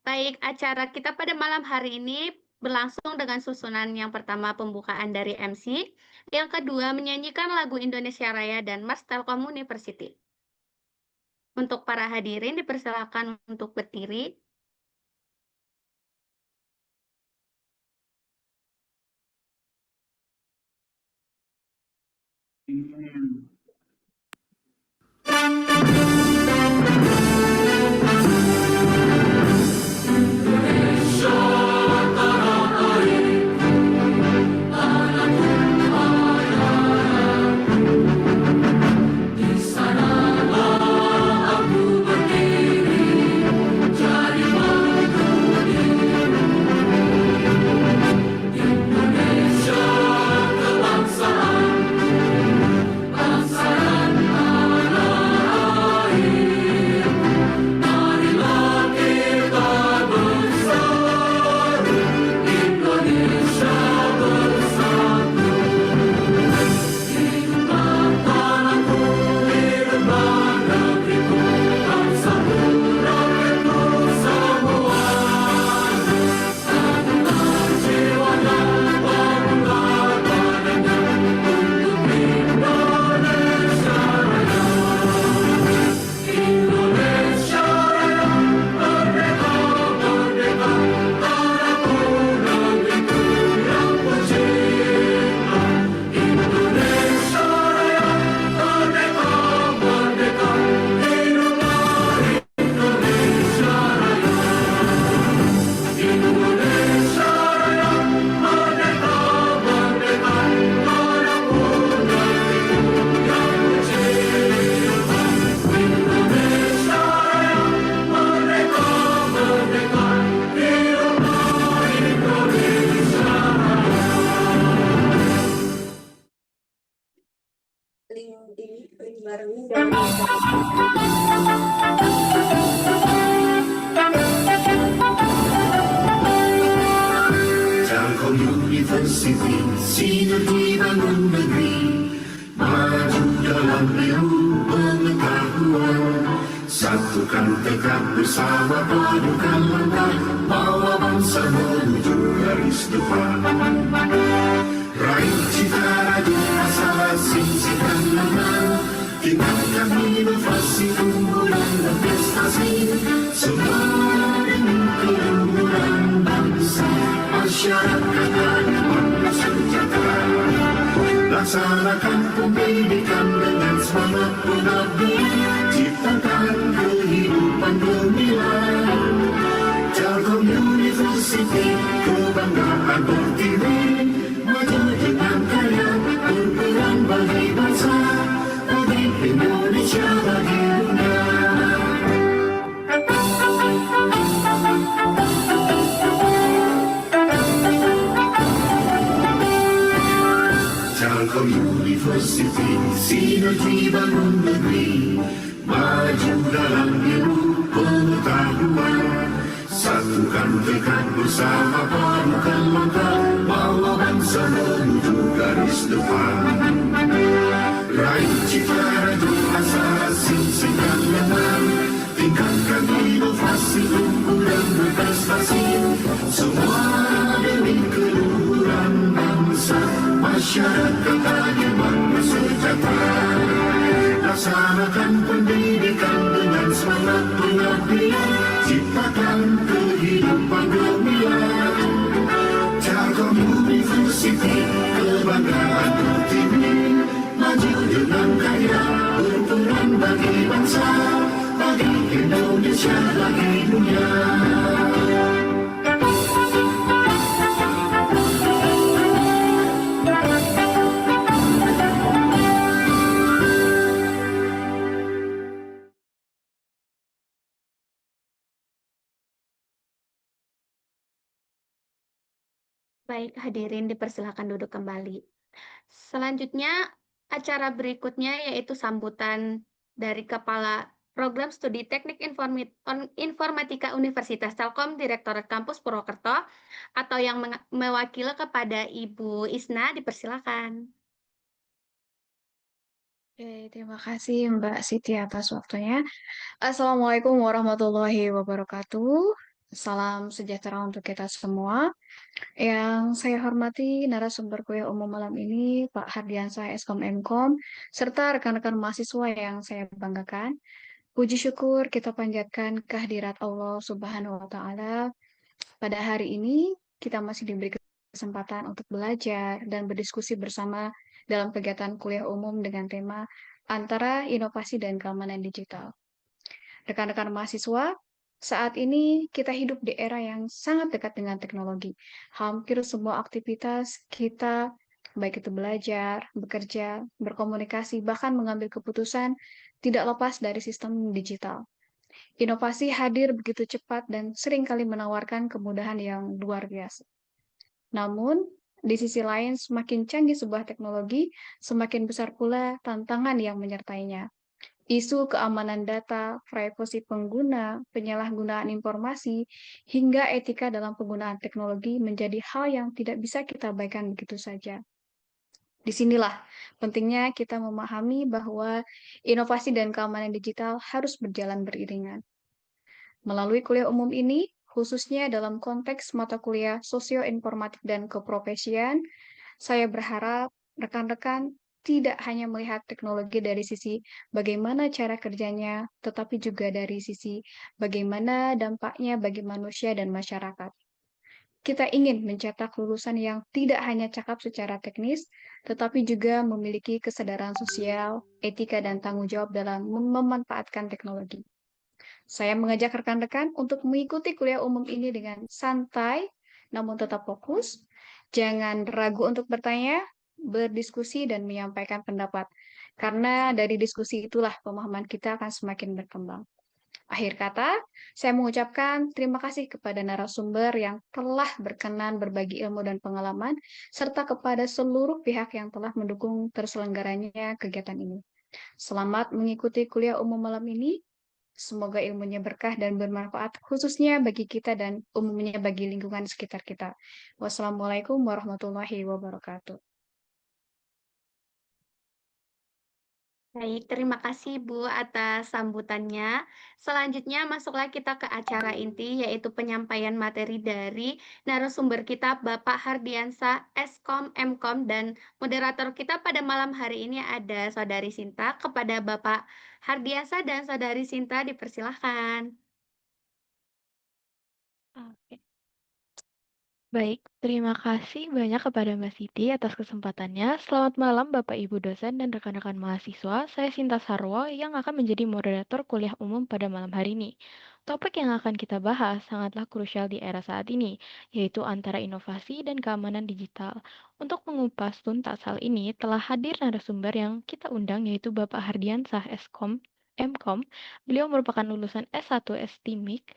Baik, acara kita pada malam hari ini berlangsung dengan susunan yang pertama pembukaan dari MC, yang kedua menyanyikan lagu Indonesia Raya dan Mars Telkom University. Untuk para hadirin dipersilakan untuk berdiri. link barengnya jangan Telkom University, sinergi bangun negeri, maju dalam ilmu pengetahuan. Satukan tekad bersama, padukan langkah, bawa bangsa menuju garis depan. Raih cita di asal singkirkan lengan, tingkatkan inovasi, unggulan dan prestasi, semua demi keluhuran bangsa, masyarakat dan bangsa sejahtera. Laksanakan pendidikan dengan semangat pengabdian, ciptakan kehidupan gemilang. Telkom University, kebanggaan Pertiwi, maju dengan karya, berperan bagi bangsa, bagi Indonesia, bagi dunia. Telkom University, sinergi bangun negeri, maju dalam ilmu pengetahuan. Satukan tekad bersama, padukan langkah, bawa bangsa menuju garis depan. Raih cita raju asa, singkirkan lengan, tingkatkan inovasi, unggulan berprestasi, semua demi keluhuran bangsa, masyarakat adil sejahtera. Laksanakan pendidikan dengan semangat pengabdian, ciptakan kehidupan gemilang. Telkom University, kebanggaan Pertiwi, maju dengan karya, berperan bagi bangsa, bagi Indonesia, bagi dunia. Baik, hadirin dipersilakan duduk kembali. Selanjutnya, acara berikutnya yaitu sambutan dari Kepala Program Studi Teknik Informatika Universitas Telkom, Direktorat Kampus Purwokerto, atau yang mewakili kepada Ibu Isna, dipersilakan. Oke, terima kasih Mbak Siti atas waktunya. Assalamualaikum warahmatullahi wabarakatuh. Salam sejahtera untuk kita semua. Yang saya hormati narasumber kuliah umum malam ini, Pak Hardiansah Eskom Mkom, serta rekan-rekan mahasiswa yang saya banggakan. Puji syukur kita panjatkan kehadirat Allah Subhanahu wa Ta'ala. Pada hari ini, kita masih diberi kesempatan untuk belajar dan berdiskusi bersama dalam kegiatan kuliah umum dengan tema antara inovasi dan keamanan digital. Rekan-rekan mahasiswa, saat ini kita hidup di era yang sangat dekat dengan teknologi. Hampir semua aktivitas kita, baik itu belajar, bekerja, berkomunikasi, bahkan mengambil keputusan, tidak lepas dari sistem digital. Inovasi hadir begitu cepat dan seringkali menawarkan kemudahan yang luar biasa. Namun, di sisi lain, semakin canggih sebuah teknologi, semakin besar pula tantangan yang menyertainya. Isu keamanan data, privasi pengguna, penyalahgunaan informasi, hingga etika dalam penggunaan teknologi menjadi hal yang tidak bisa kita abaikan begitu saja. Disinilah pentingnya kita memahami bahwa inovasi dan keamanan digital harus berjalan beriringan. Melalui kuliah umum ini, khususnya dalam konteks mata kuliah sosioinformatik dan keprofesian, saya berharap rekan-rekan tidak hanya melihat teknologi dari sisi bagaimana cara kerjanya, tetapi juga dari sisi bagaimana dampaknya bagi manusia dan masyarakat. Kita ingin mencetak lulusan yang tidak hanya cakap secara teknis, tetapi juga memiliki kesadaran sosial, etika, dan tanggung jawab dalam memanfaatkan teknologi. Saya mengajak rekan-rekan untuk mengikuti kuliah umum ini dengan santai, namun tetap fokus. Jangan ragu untuk bertanya, berdiskusi, dan menyampaikan pendapat. Karena dari diskusi itulah pemahaman kita akan semakin berkembang. Akhir kata, saya mengucapkan terima kasih kepada narasumber yang telah berkenan berbagi ilmu dan pengalaman, serta kepada seluruh pihak yang telah mendukung terselenggaranya kegiatan ini. Selamat mengikuti kuliah umum malam ini. Semoga ilmunya berkah dan bermanfaat, khususnya bagi kita dan umumnya bagi lingkungan sekitar kita. Wassalamualaikum warahmatullahi wabarakatuh. Baik, terima kasih Bu atas sambutannya. Selanjutnya masuklah kita ke acara inti, yaitu penyampaian materi dari narasumber kita Bapak Hardiansah, Eskom, Mkom, dan moderator kita pada malam hari ini ada Saudari Sinta. Kepada Bapak Hardiansah dan Saudari Sinta dipersilahkan. Oke. Baik, terima kasih banyak kepada Mbak Siti atas kesempatannya. Selamat malam Bapak Ibu dosen dan rekan-rekan mahasiswa. Saya Sinta Sarwo yang akan menjadi moderator kuliah umum pada malam hari ini. Topik yang akan kita bahas sangatlah krusial di era saat ini, yaitu antara inovasi dan keamanan digital. Untuk mengupas tuntas hal ini, telah hadir narasumber yang kita undang, yaitu Bapak Hardiansah Eskom, Mkom. Beliau merupakan lulusan S1 STMIK,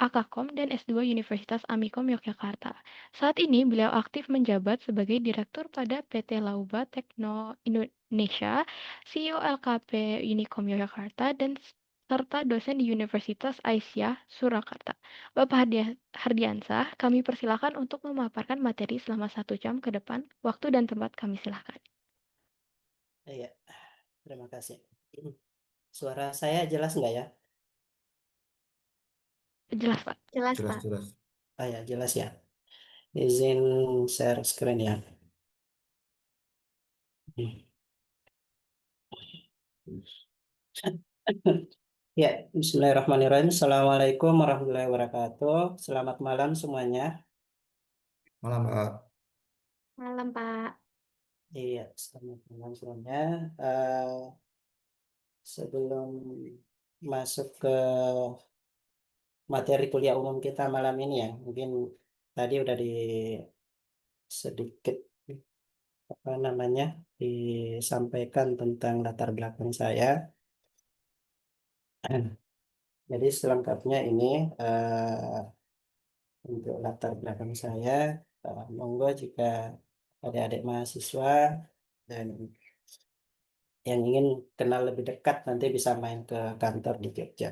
Akakom, dan S2 Universitas Amikom Yogyakarta. Saat ini beliau aktif menjabat sebagai Direktur pada PT Lauba Tekno Indonesia, CEO LKP Unicom Yogyakarta, dan serta dosen di Universitas Aisyah Surakarta. Bapak Hardiansah, kami persilakan untuk memaparkan materi selama 1 jam ke depan. Waktu dan tempat kami silakan. Iya, terima kasih. Suara saya jelas nggak ya? Jelas, Pak. Jelas, Jelas, Pak. jelas. Ah ya, jelas ya. Izin share screen ya. Ya, Bismillahirrahmanirrahim. Assalamualaikum warahmatullahi wabarakatuh. Selamat malam semuanya. Malam, Pak. Malam, Pak. Iya, selamat malam semuanya. Eh, Sebelum masuk ke materi kuliah umum kita malam ini ya, mungkin tadi udah sedikit apa namanya disampaikan tentang latar belakang saya. Jadi selengkapnya ini untuk latar belakang saya, monggo jika adik-adik mahasiswa dan yang ingin kenal lebih dekat nanti bisa main ke kantor di Jogja.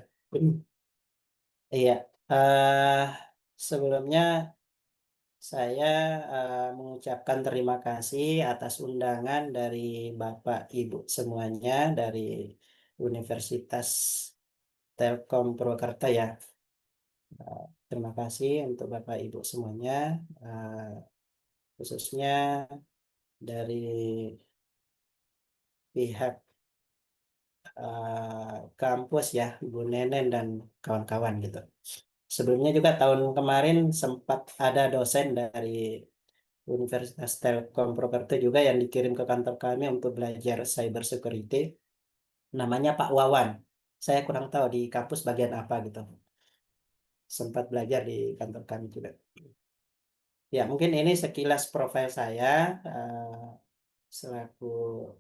Iya, eh, sebelumnya saya mengucapkan terima kasih atas undangan dari Bapak Ibu semuanya dari Universitas Telkom Purwakarta ya. terima kasih untuk Bapak Ibu semuanya, khususnya dari pihak kampus ya, Bu Nenen dan kawan-kawan gitu. Sebelumnya juga tahun kemarin sempat ada dosen dari Universitas Telkom Purwokerto juga yang dikirim ke kantor kami untuk belajar cyber security. Namanya Pak Wawan. Saya kurang tahu di kampus bagian apa gitu. Sempat belajar di kantor kami juga. Ya, mungkin ini sekilas profil saya selaku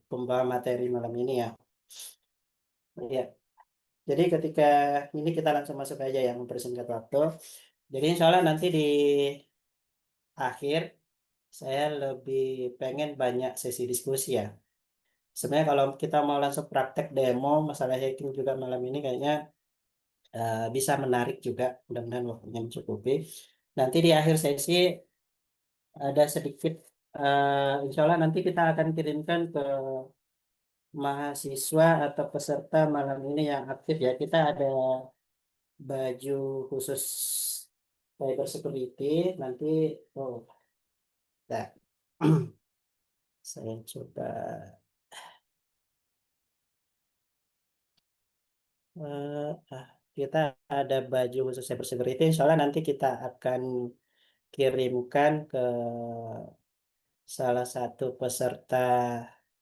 pembawa materi malam ini ya. Ya, jadi ketika ini kita langsung masuk aja yang mempersingkat waktu. Jadi insya Allah nanti di akhir saya lebih pengen banyak sesi diskusi ya. Sebenarnya kalau kita mau langsung praktek demo masalah hacking juga malam ini kayaknya bisa menarik juga. Mudah-mudahan waktunya mencukupi. Nanti di akhir sesi ada sedikit, insya Allah nanti kita akan kirimkan ke mahasiswa atau peserta malam ini yang aktif ya. Kita ada baju khusus cyber security nanti. Oh, nah. Saya coba kita ada baju khusus cyber security. Soalnya nanti kita akan kirimkan ke salah satu peserta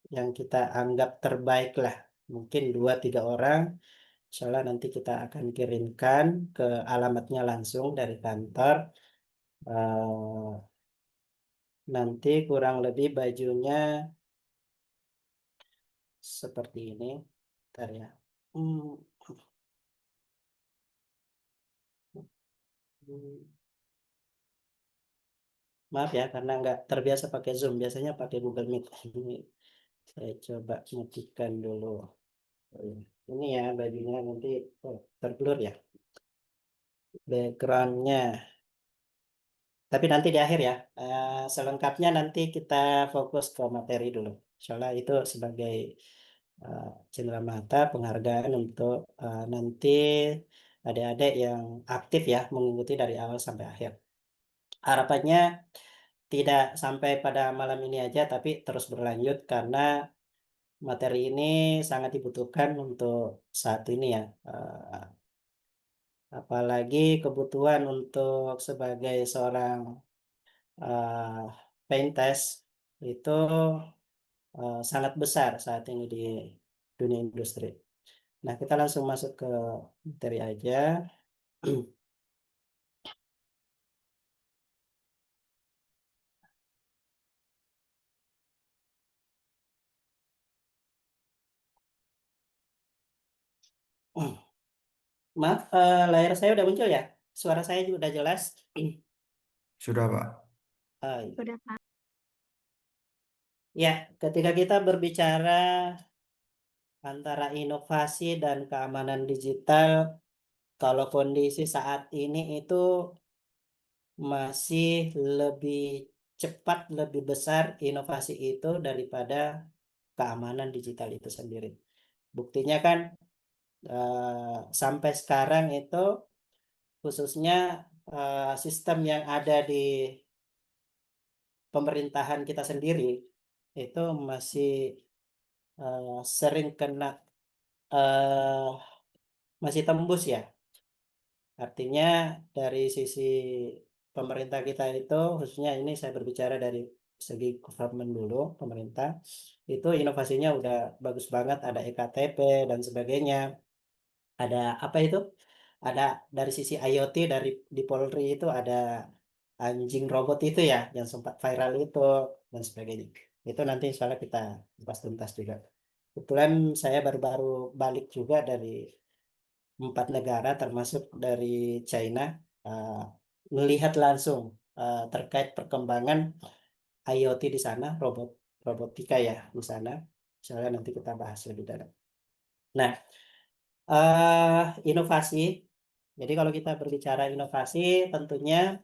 yang kita anggap terbaik lah. Mungkin 2-3 orang. Soalnya nanti kita akan kirimkan ke alamatnya langsung dari kantor. Eh, Nanti kurang lebih bajunya seperti ini. Bentar ya. Hmm, hmm. Maaf ya, karena nggak terbiasa pakai Zoom. Biasanya pakai Google Meet. Ini saya coba matikan dulu. Oh, iya. Ini ya bajunya nanti terblur ya. Backgroundnya. Tapi nanti di akhir ya. Selengkapnya nanti kita fokus ke materi dulu. Soalnya itu sebagai cenderamata penghargaan untuk nanti adik-adik yang aktif ya mengikuti dari awal sampai akhir. Harapannya tidak sampai pada malam ini aja, tapi terus berlanjut karena materi ini sangat dibutuhkan untuk saat ini ya. Apalagi kebutuhan untuk sebagai seorang uh, paint test itu sangat besar saat ini di dunia industri. Nah, kita langsung masuk ke materi aja. Maaf, layar saya udah muncul ya? Suara saya juga udah jelas. Sudah, Pak. Iya. Sudah, Pak. Ya, ketika kita berbicara antara inovasi dan keamanan digital, kalau kondisi saat ini itu masih lebih cepat, lebih besar inovasi itu daripada keamanan digital itu sendiri. Buktinya kan sampai sekarang itu khususnya sistem yang ada di pemerintahan kita sendiri itu masih sering kena eh, masih tembus ya. Artinya dari sisi pemerintah kita itu khususnya ini saya berbicara dari segi government dulu, pemerintah itu inovasinya udah bagus banget, ada EKTP dan sebagainya. Ada apa itu? Ada dari sisi IoT dari di Polri itu ada anjing robot itu ya yang sempat viral itu dan sebagainya. Itu nanti insya kita bahas tuntas juga. Kebetulan saya baru-baru balik juga dari 4 negara termasuk dari China, uh, melihat langsung terkait perkembangan IoT di sana, robotika ya di sana. Soalnya nanti kita bahas lebih dalam. Nah, inovasi. Jadi kalau kita berbicara inovasi, tentunya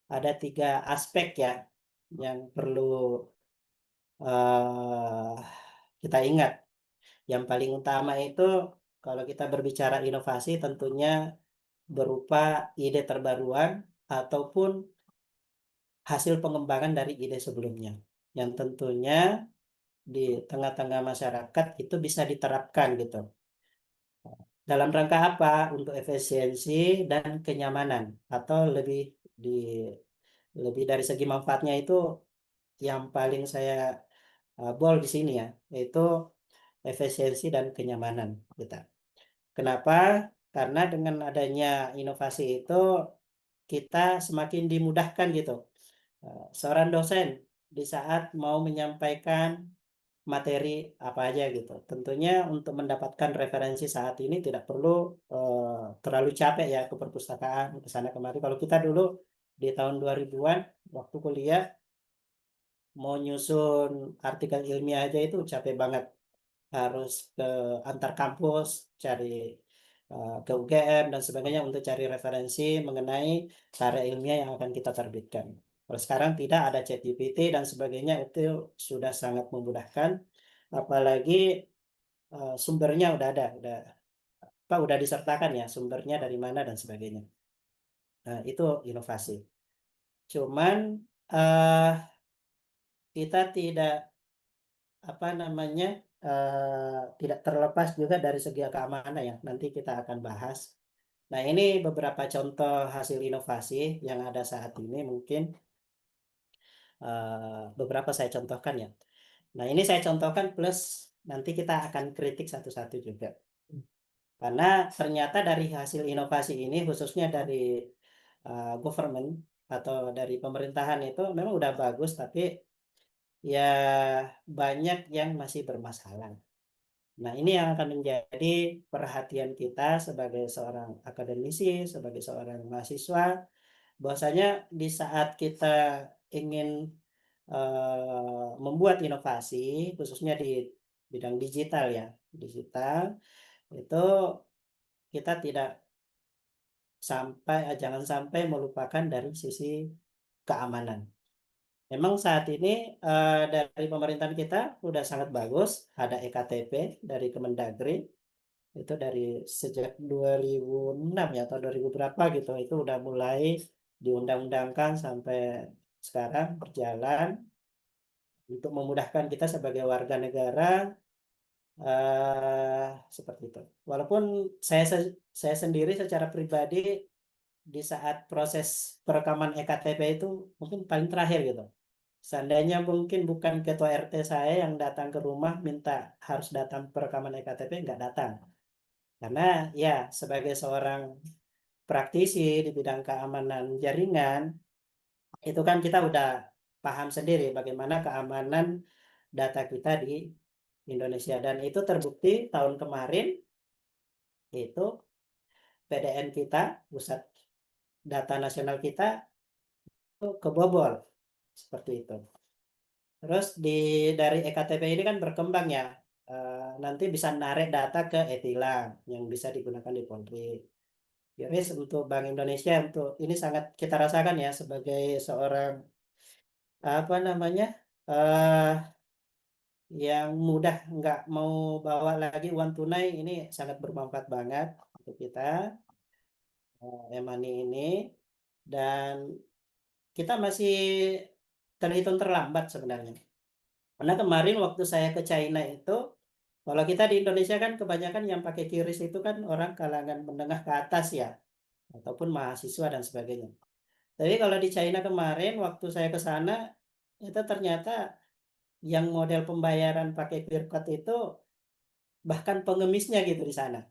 ada 3 aspek ya yang perlu uh, kita ingat. Yang paling utama itu kalau kita berbicara inovasi tentunya berupa ide terbaruan ataupun hasil pengembangan dari ide sebelumnya, yang tentunya di tengah-tengah masyarakat itu bisa diterapkan gitu. Dalam rangka apa? Untuk efisiensi dan kenyamanan, atau lebih dari segi manfaatnya itu yang paling saya bold di sini ya, yaitu efisiensi dan kenyamanan kita. Kenapa? Karena dengan adanya inovasi itu kita semakin dimudahkan gitu. Seorang dosen di saat mau menyampaikan materi apa aja gitu. Tentunya untuk mendapatkan referensi saat ini tidak perlu terlalu capek ya ke perpustakaan ke sana kemari. Kalau kita dulu di tahun 2000-an waktu kuliah mau nyusun artikel ilmiah aja itu capek banget. Harus ke antar kampus, cari ke UGM dan sebagainya untuk cari referensi mengenai karya ilmiah yang akan kita terbitkan. Kalau sekarang tidak ada ChatGPT dan sebagainya, itu sudah sangat memudahkan. Apalagi sumbernya udah ada, udah disertakan ya sumbernya dari mana dan sebagainya. Nah, itu inovasi. Cuman eh, kita tidak apa namanya tidak terlepas juga dari segi keamanan ya. Nanti kita akan bahas. Nah, ini beberapa contoh hasil inovasi yang ada saat ini mungkin beberapa saya contohkan ya. Nah, ini saya contohkan plus nanti kita akan kritik satu-satu juga. Karena ternyata dari hasil inovasi ini khususnya dari government atau dari pemerintahan itu memang udah bagus, tapi ya banyak yang masih bermasalah. Nah, ini yang akan menjadi perhatian kita sebagai seorang akademisi, sebagai seorang mahasiswa, bahwasanya di saat kita ingin membuat inovasi, khususnya di bidang digital ya, digital itu kita jangan sampai melupakan dari sisi keamanan. Memang saat ini dari pemerintahan kita udah sangat bagus, ada EKTP dari Kemendagri, itu dari sejak 2006 ya atau 2000 berapa gitu, itu udah mulai diundang-undangkan sampai sekarang berjalan untuk memudahkan kita sebagai warga negara seperti itu. Walaupun saya sendiri secara pribadi di saat proses perekaman EKTP itu mungkin paling terakhir gitu. Seandainya mungkin bukan ketua RT saya yang datang ke rumah minta harus datang perekaman EKTP, nggak datang. Karena ya sebagai seorang praktisi di bidang keamanan jaringan, itu kan kita udah paham sendiri bagaimana keamanan data kita di Indonesia. Dan itu terbukti tahun kemarin itu PDN kita, Pusat Data Nasional kita, itu kebobol. Seperti itu. Terus dari EKTP ini kan berkembang ya. Nanti bisa narik data ke e-tilang yang bisa digunakan di Polri. Jadi untuk Bank Indonesia untuk ini sangat kita rasakan ya sebagai seorang apa namanya yang mudah nggak mau bawa lagi uang tunai, ini sangat bermanfaat banget untuk kita e-money ini, dan kita masih terhitung terlambat sebenarnya. Karena kemarin waktu saya ke China itu, kalau kita di Indonesia kan kebanyakan yang pakai QRIS itu kan orang kalangan menengah ke atas ya, ataupun mahasiswa dan sebagainya. Tapi kalau di China kemarin waktu saya ke sana, itu ternyata yang model pembayaran pakai QR code itu bahkan pengemisnya gitu di sana.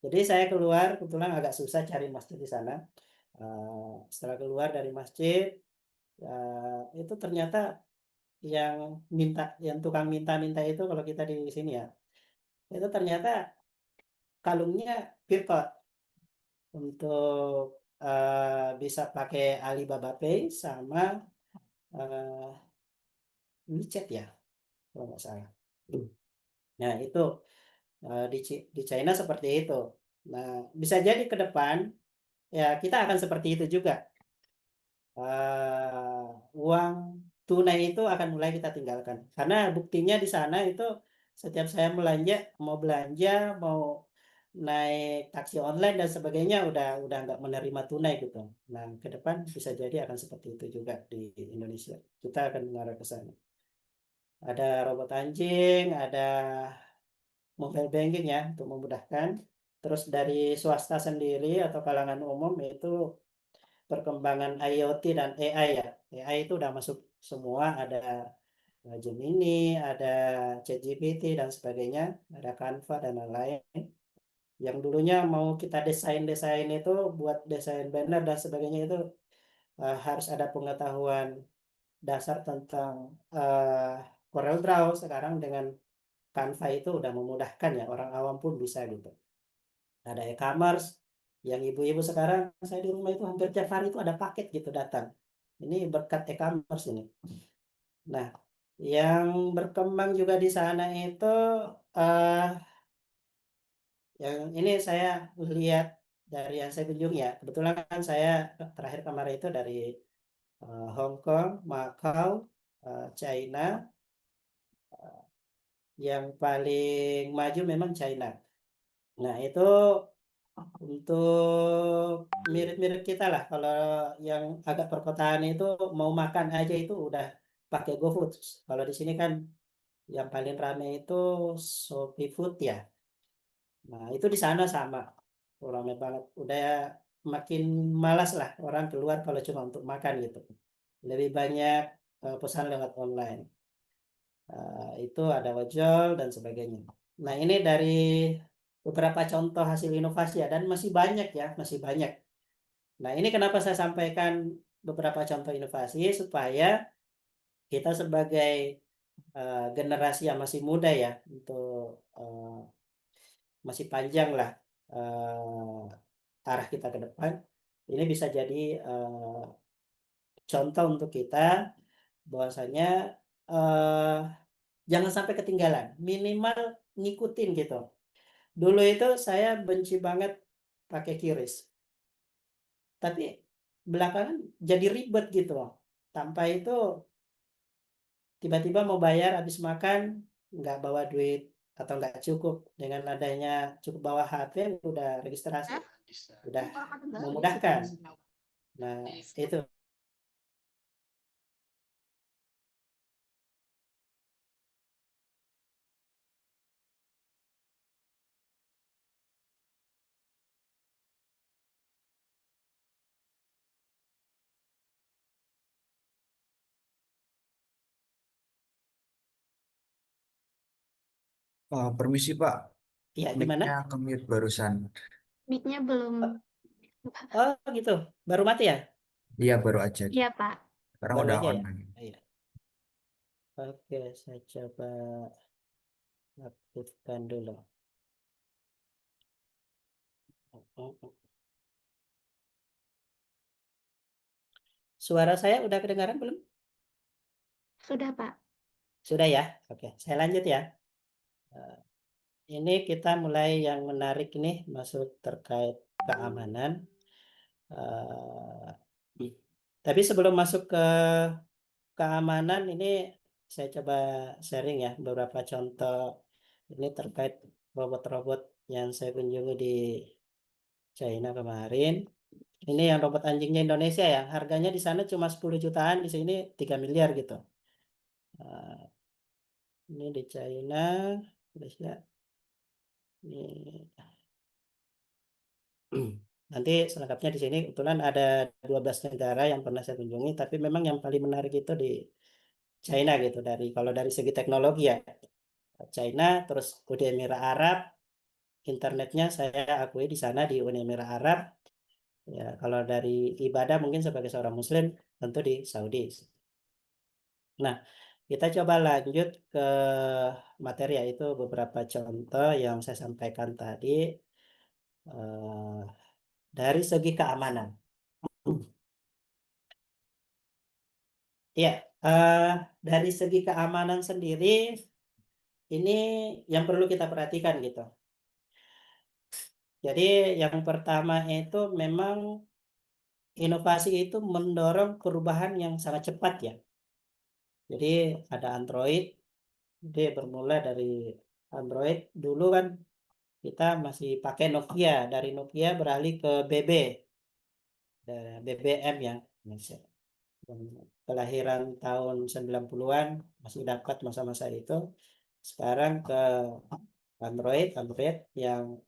Jadi saya keluar, kebetulan agak susah cari masjid di sana. Setelah keluar dari masjid, itu ternyata yang tukang minta-minta itu kalau kita di sini ya, itu ternyata kalungnya QR code untuk bisa pakai Alibaba Pay sama WeChat ya, kalau nggak salah. Nah, itu di China seperti itu. Nah, bisa jadi ke depan ya kita akan seperti itu juga. Uang tunai itu akan mulai kita tinggalkan. Karena buktinya di sana itu setiap saya mau belanja, mau naik taksi online dan sebagainya udah nggak menerima tunai gitu. Nah, ke depan bisa jadi akan seperti itu juga di Indonesia. Kita akan mengarah ke sana. Ada robot anjing, ada mobile banking ya untuk memudahkan. Terus dari swasta sendiri atau kalangan umum itu perkembangan IoT dan AI ya. AI itu udah masuk semua, ada Gemini, ada ChatGPT dan sebagainya, ada Canva dan lain-lain. Yang dulunya mau kita desain itu buat desain banner dan sebagainya itu harus ada pengetahuan dasar tentang CorelDRAW. Sekarang dengan Canva itu udah memudahkan ya, orang awam pun bisa gitu. Ada e-commerce yang ibu-ibu sekarang, saya di rumah itu hampir tiap hari itu ada paket gitu datang. Ini berkat e-commerce ini. Nah, yang berkembang juga di sana itu yang ini saya lihat dari yang saya kunjungi ya. Kebetulan kan saya terakhir kemarin itu dari Hong Kong, Macau, China. Yang paling maju memang China. Nah, itu untuk mirip-mirip kita lah. Kalau yang agak perkotaan itu mau makan aja itu udah pakai GoFood. Kalau di sini kan yang paling ramai itu Shopee Food ya. Nah, itu di sana sama. Ramai banget. Udah makin malas lah orang keluar kalau cuma untuk makan gitu. Lebih banyak pesan lewat online. Itu ada ojol dan sebagainya. Nah, ini dari beberapa contoh hasil inovasi ya, dan masih banyak ya, masih banyak. Nah, ini kenapa saya sampaikan beberapa contoh inovasi supaya kita sebagai generasi yang masih muda ya, untuk masih panjang lah arah kita ke depan, ini bisa jadi contoh untuk kita bahwasanya jangan sampai ketinggalan, minimal ngikutin gitu. Dulu itu saya benci banget pakai QRIS. Tapi belakangan jadi ribet gitu loh. Tanpa itu tiba-tiba mau bayar habis makan nggak bawa duit atau nggak cukup, dengan adanya cukup bawa HP udah registrasi, udah memudahkan. Nah, itu. Permisi Pak, Ya, gimana? mic-nya ke-mute barusan. Mic-nya belum. Oh, gitu. Baru mati ya? Iya baru aja. Iya, Pak. Sekarang Baru udah aja on ya? lagi. Iya. Oke, saya coba aktifkan dulu. Suara saya udah kedengaran belum? Sudah, Pak. Sudah ya? Oke, saya lanjut ya. Ini kita mulai yang menarik nih, masuk terkait keamanan. Tapi sebelum masuk ke keamanan, ini saya coba sharing ya beberapa contoh ini terkait robot-robot yang saya kunjungi di China kemarin. Ini yang robot anjingnya Indonesia ya, harganya di sana cuma 10 jutaan, di sini 3 miliar gitu. Ini di China, Indonesia. Ini nanti selengkapnya di sini kebetulan ada 12 negara yang pernah saya kunjungi, tapi memang yang paling menarik itu di China gitu, kalau dari segi teknologi ya. China, terus Uni Emirat Arab, internetnya saya akui di sana di Uni Emirat Arab. Ya, kalau dari ibadah mungkin sebagai seorang muslim tentu di Saudi. Nah, kita coba lanjut ke materi, yaitu beberapa contoh yang saya sampaikan tadi dari segi keamanan. Ya, dari segi keamanan sendiri ini yang perlu kita perhatikan gitu. Jadi yang pertama itu memang inovasi itu mendorong perubahan yang sangat cepat ya. Jadi ada Android, dia bermula dari Android dulu kan kita masih pakai Nokia, dari Nokia beralih ke BB, BBM ya, kelahiran tahun 90-an masih dapat masa-masa itu. Sekarang ke Android yang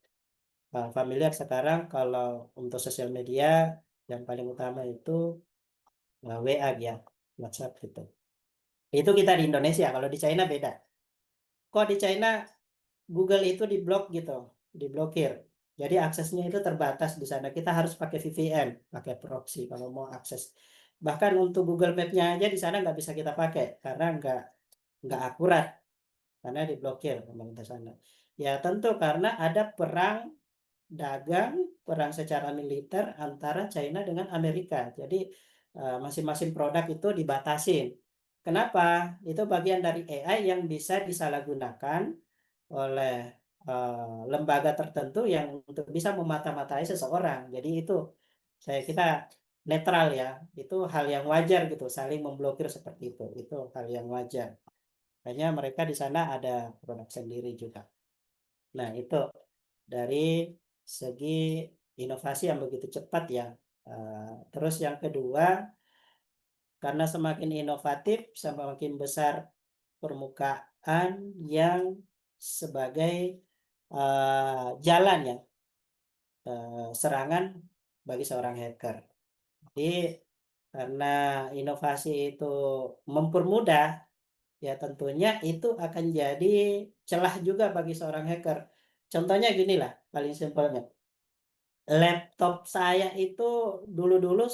familiar sekarang kalau untuk sosial media yang paling utama itu WA ya, WhatsApp gitu. Itu kita di Indonesia, kalau di China beda. Kok di China Google itu diblok gitu, diblokir. Jadi aksesnya itu terbatas di sana. Kita harus pakai VPN, pakai proxy kalau mau akses. Bahkan untuk Google Map-nya aja di sana nggak bisa kita pakai karena nggak akurat, karena diblokir pemerintah sana. Ya tentu karena ada perang dagang, perang secara militer antara China dengan Amerika. Jadi masing-masing produk itu dibatasin. Kenapa? Itu bagian dari AI yang bisa disalahgunakan oleh lembaga tertentu yang untuk bisa memata-matai seseorang. Jadi itu saya kita netral ya. Itu hal yang wajar gitu, saling memblokir seperti itu. Itu hal yang wajar. Hanya mereka di sana ada produk sendiri juga. Nah, itu dari segi inovasi yang begitu cepat ya. Terus yang kedua, karena semakin inovatif, semakin besar permukaan yang sebagai jalan ya serangan bagi seorang hacker. Jadi karena inovasi itu mempermudah, ya tentunya itu akan jadi celah juga bagi seorang hacker. Contohnya gini lah, paling simpelnya. Laptop saya itu dulu-dulu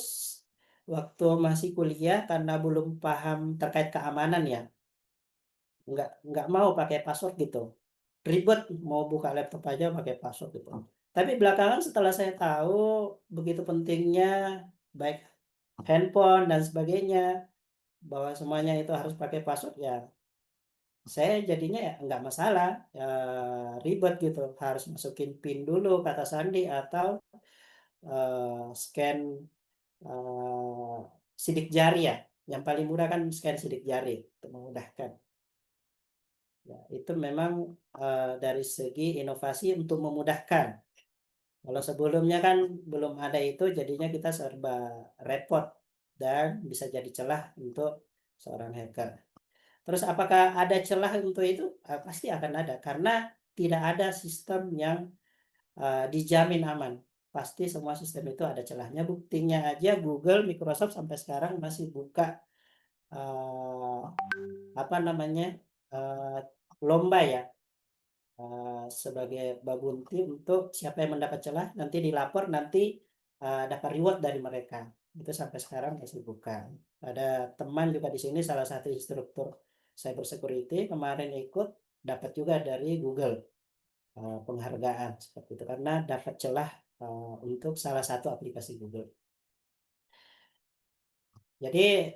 waktu masih kuliah karena belum paham terkait keamanan ya, nggak mau pakai password gitu. Ribet mau buka laptop aja pakai password gitu. Tapi belakangan setelah saya tahu begitu pentingnya baik handphone dan sebagainya, bahwa semuanya itu harus pakai password ya, saya jadinya ya nggak masalah, ribet gitu, harus masukin PIN dulu, kata sandi atau scan sidik jari ya. Yang paling mudah kan scan sidik jari untuk memudahkan. Ya, itu memang dari segi inovasi untuk memudahkan. Kalau sebelumnya kan belum ada itu, jadinya kita serba repot dan bisa jadi celah untuk seorang hacker. Terus apakah ada celah untuk itu? Pasti akan ada karena tidak ada sistem yang dijamin aman. Pasti semua sistem itu ada celahnya. Buktinya aja Google, Microsoft sampai sekarang masih buka apa namanya lomba ya sebagai babunti untuk siapa yang mendapat celah nanti dilapor, nanti dapat reward dari mereka. Itu sampai sekarang masih buka. Ada teman juga di sini salah satu instruktur cyber security kemarin ikut dapat juga dari Google penghargaan seperti itu karena dapat celah untuk salah satu aplikasi Google. Jadi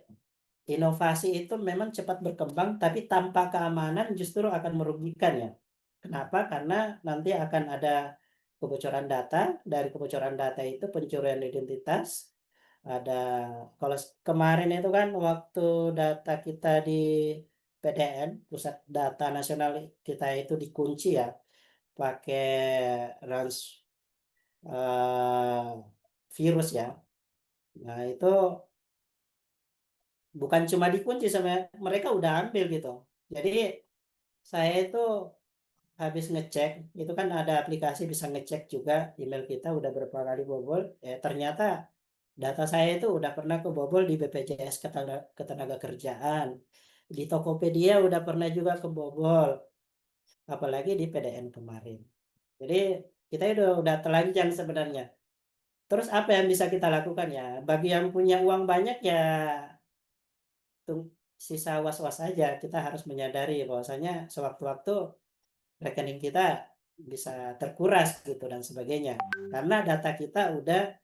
inovasi itu memang cepat berkembang, tapi tanpa keamanan justru akan merugikan ya. Kenapa? Karena nanti akan ada kebocoran data. Dari kebocoran data itu pencurian identitas. Ada kalau kemarin itu kan waktu data kita di PDN, Pusat Data Nasional kita itu dikunci ya, pakai virus ya. Nah itu bukan cuma dikunci sama mereka udah ambil gitu. Jadi saya itu habis ngecek, itu kan ada aplikasi bisa ngecek juga email kita udah berapa kali bobol. Ternyata data saya itu udah pernah kebobol di BPJS Ketenagakerjaan. Di Tokopedia udah pernah juga kebobol. Apalagi di PDN kemarin. Jadi kita udah telanjang sebenarnya. Terus apa yang bisa kita lakukan ya? Bagi yang punya uang banyak ya sisa was-was aja. Kita harus menyadari bahwasanya sewaktu-waktu rekening kita bisa terkuras gitu dan sebagainya. Karena data kita udah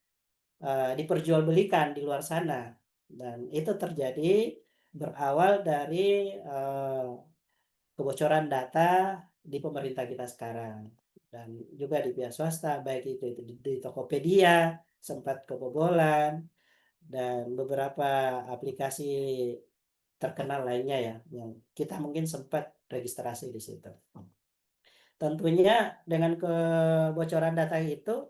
diperjualbelikan di luar sana. Dan itu terjadi berawal dari kebocoran data di pemerintah kita sekarang. Dan juga di pihak swasta, baik itu di Tokopedia, sempat kebobolan, dan beberapa aplikasi terkenal lainnya ya, yang kita mungkin sempat registrasi di situ. tentunya dengan kebocoran data itu,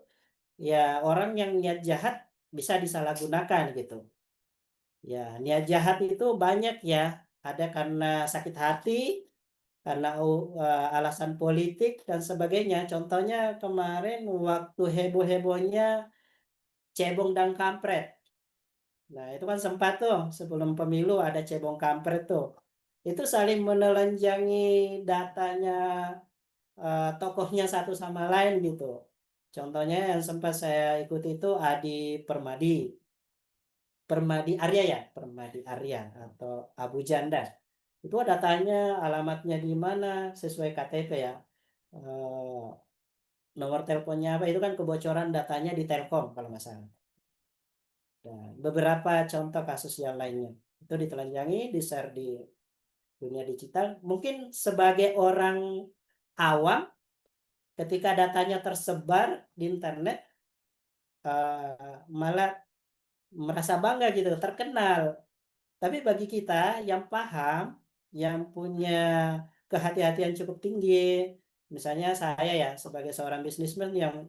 ya orang yang niat jahat bisa disalahgunakan gitu. Ya, niat jahat itu banyak ya. Ada karena sakit hati, karena alasan politik dan sebagainya. Contohnya kemarin waktu heboh-hebohnya cebong dan kampret. Nah, itu kan sempat tuh sebelum pemilu ada cebong kampret tuh. Itu saling menelanjangi datanya tokohnya satu sama lain gitu. Contohnya yang sempat saya ikuti itu Adi Permadi Arya ya, Permadi Arya atau Abu Janda. Itu datanya, alamatnya di mana sesuai KTP ya. Eh, Nomor teleponnya apa itu kan kebocoran datanya di Telkom kalau nggak salah. Dan beberapa contoh kasus yang lainnya itu ditelanjangi, di-share di dunia digital. Mungkin sebagai orang awam, ketika datanya tersebar di internet, malah merasa bangga gitu, terkenal. Tapi bagi kita yang paham, yang punya kehati-hatian cukup tinggi, misalnya saya ya sebagai seorang bisnismen yang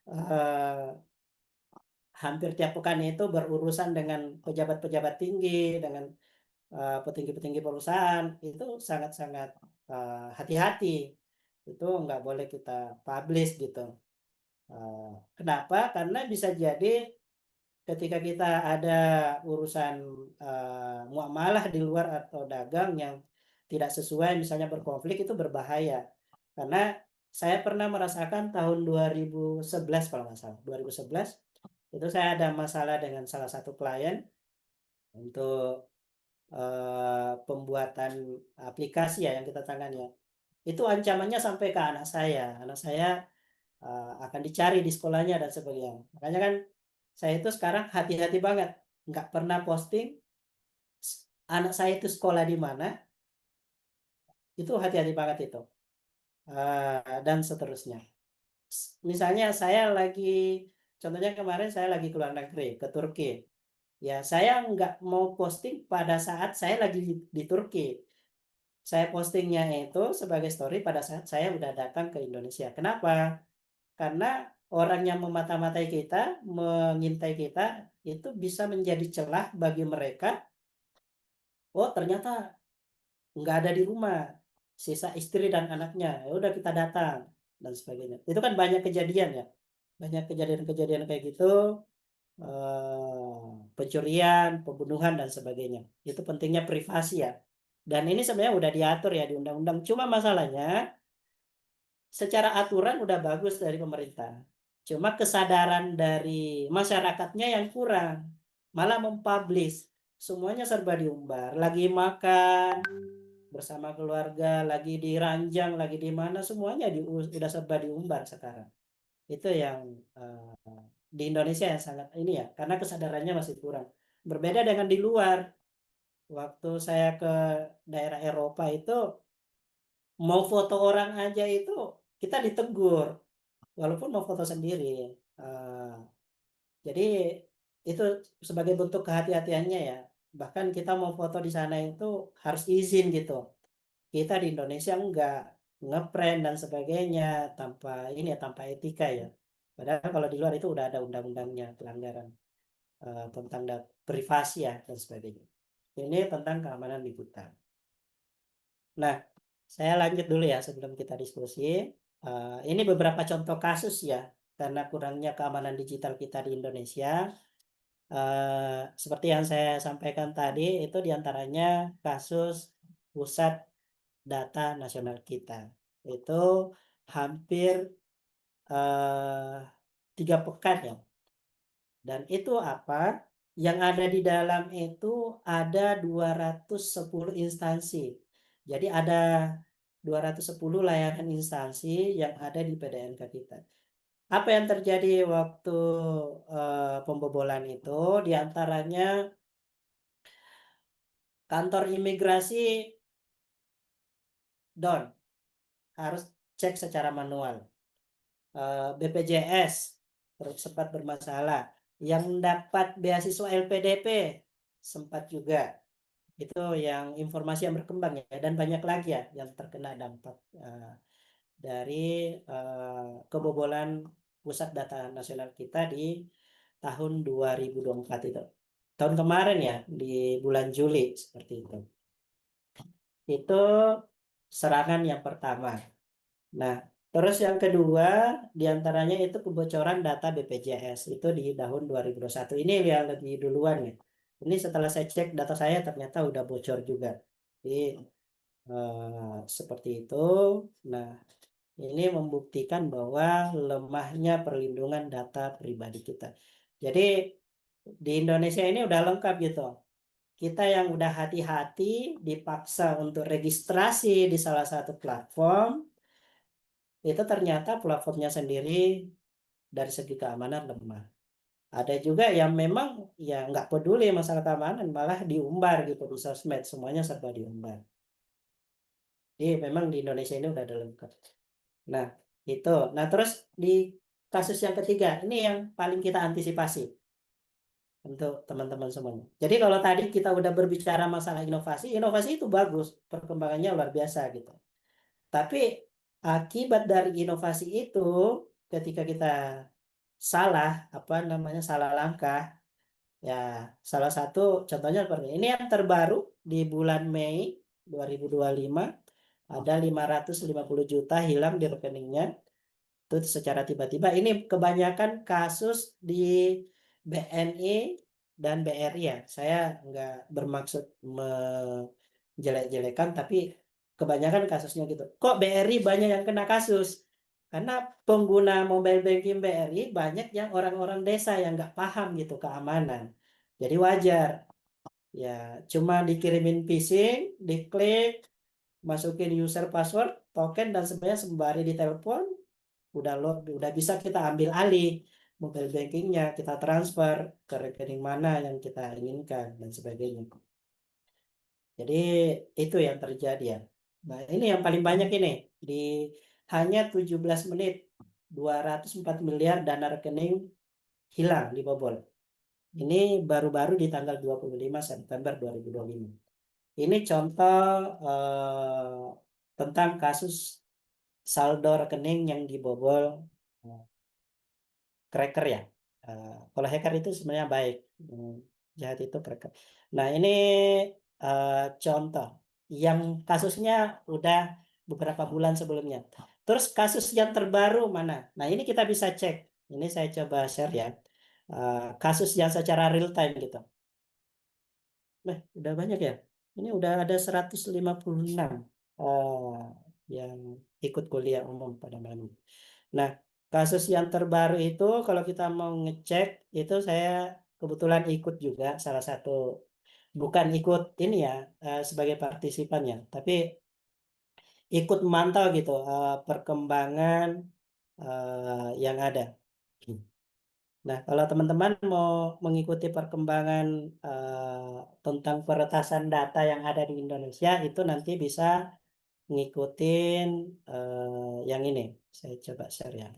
eh, hampir tiap pekan itu berurusan dengan pejabat-pejabat tinggi, dengan petinggi-petinggi perusahaan, itu sangat-sangat hati-hati. Itu nggak boleh kita publish gitu. Kenapa? Karena bisa jadi ketika kita ada urusan muamalah di luar atau dagang yang tidak sesuai, misalnya berkonflik, itu berbahaya. Karena saya pernah merasakan tahun 2011 kalau nggak salah, 2011 itu saya ada masalah dengan salah satu klien untuk pembuatan aplikasi ya yang kita tangani ya. Itu ancamannya sampai ke anak saya. Anak saya akan dicari di sekolahnya dan sebagainya. Makanya kan saya itu sekarang hati-hati banget, nggak pernah posting anak saya itu sekolah di mana, itu hati-hati banget itu. Dan seterusnya. Misalnya saya lagi, contohnya kemarin saya lagi keluar negeri, ke Turki. Ya, saya nggak mau posting pada saat saya lagi di Turki. Saya postingnya itu sebagai story pada saat saya udah datang ke Indonesia. Kenapa? Karena orang yang memata-matai kita, mengintai kita, itu bisa menjadi celah bagi mereka. Oh, ternyata nggak ada di rumah, sisa istri dan anaknya. Ya udah kita datang dan sebagainya. Itu kan banyak kejadian ya, banyak kejadian-kejadian kayak gitu, pencurian, pembunuhan dan sebagainya. Itu pentingnya privasi ya. Dan ini sebenarnya udah diatur ya di undang-undang. Cuma masalahnya secara aturan udah bagus dari pemerintah. Cuma kesadaran dari masyarakatnya yang kurang. Malah mempublish. Semuanya serba diumbar. Lagi makan bersama keluarga, lagi di ranjang, lagi di mana, semuanya udah serba diumbar sekarang. Itu yang di Indonesia yang sangat ini ya, karena kesadarannya masih kurang. Berbeda dengan di luar. Waktu saya ke daerah Eropa itu, mau foto orang aja itu kita ditegur, walaupun mau foto sendiri. Eh, jadi itu sebagai bentuk kehati-hatiannya ya. Bahkan kita mau foto di sana itu harus izin gitu. Kita di Indonesia enggak ngeprint dan sebagainya tanpa ini ya, tanpa etika ya. Padahal kalau di luar itu udah ada undang-undangnya pelanggaran tentang privasi ya dan sebagainya. Ini tentang keamanan di hutan. Nah, saya lanjut dulu ya sebelum kita diskusi. Ini beberapa contoh kasus ya, karena kurangnya keamanan digital kita di Indonesia. Seperti yang saya sampaikan tadi, itu diantaranya kasus pusat data nasional kita. Itu hampir 3 pekan ya. Dan itu apa? Yang ada di dalam itu ada 210 instansi. Jadi ada 210 layanan instansi yang ada di PDNK kita. Apa yang terjadi waktu pembobolan itu? Di antaranya kantor imigrasi down, harus cek secara manual. BPJS terus sempat bermasalah. Yang dapat beasiswa LPDP sempat juga. Itu yang informasi yang berkembang ya, dan banyak lagi ya yang terkena dampak dari kebobolan pusat data nasional kita di tahun 2024 itu. Tahun kemarin ya, di bulan Juli seperti itu. Itu serangan yang pertama. Nah, terus yang kedua diantaranya itu kebocoran data BPJS itu di tahun 2021. Ini yang lebih duluan ya. Ini setelah saya cek data saya ternyata udah bocor juga. Jadi seperti itu. Nah, ini membuktikan bahwa lemahnya perlindungan data pribadi kita. Jadi di Indonesia ini udah lengkap gitu. Kita yang udah hati-hati dipaksa untuk registrasi di salah satu platform, itu ternyata platformnya sendiri dari segi keamanan lemah. Ada juga yang memang ya nggak peduli masalah keamanan, malah diumbar gitu di sosmed, semuanya serba diumbar. Jadi memang di Indonesia ini udah ada lengkap. Nah, itu. Nah, terus di kasus yang ketiga, ini yang paling kita antisipasi untuk teman-teman semuanya. Jadi kalau tadi kita udah berbicara masalah inovasi, inovasi itu bagus, perkembangannya luar biasa gitu. Tapi akibat dari inovasi itu, ketika kita salah langkah, ya salah satu contohnya seperti ini yang terbaru di bulan Mei 2025 ada 550 juta hilang di rekeningnya itu secara tiba-tiba. Ini kebanyakan kasus di BNI dan BRI ya. Saya nggak bermaksud menjelek-jelekan, tapi kebanyakan kasusnya gitu. Kok BRI banyak yang kena kasus? Karena pengguna mobile banking BRI banyak yang orang-orang desa yang nggak paham gitu keamanan. Jadi wajar. Ya, cuma dikirimin phishing, diklik, masukin user password, token dan sebenarnya sembari ditelepon udah bisa kita ambil alih mobile bankingnya, kita transfer ke rekening mana yang kita inginkan dan sebagainya. Jadi itu yang terjadi ya. Nah, ini yang paling banyak ini di hanya 17 menit 204 miliar dana rekening hilang dibobol. Ini baru-baru di tanggal 25 September 2025. Ini contoh tentang kasus saldo rekening yang dibobol cracker ya. Kalau hacker itu sebenarnya baik, jahat itu cracker. Nah ini contoh yang kasusnya udah beberapa bulan sebelumnya. Terus kasus yang terbaru mana? Nah ini kita bisa cek. Ini saya coba share ya. Kasus yang secara real time gitu. Nah, udah banyak ya. Ini udah ada 156 yang ikut kuliah umum pada malam ini. Nah, kasus yang terbaru itu kalau kita mau ngecek itu saya kebetulan ikut juga salah satu, bukan ikut ini ya sebagai partisipannya, tapi ikut memantau gitu perkembangan yang ada. Nah, kalau teman-teman mau mengikuti perkembangan tentang peretasan data yang ada di Indonesia itu nanti bisa ngikutin yang ini. Saya coba share ya.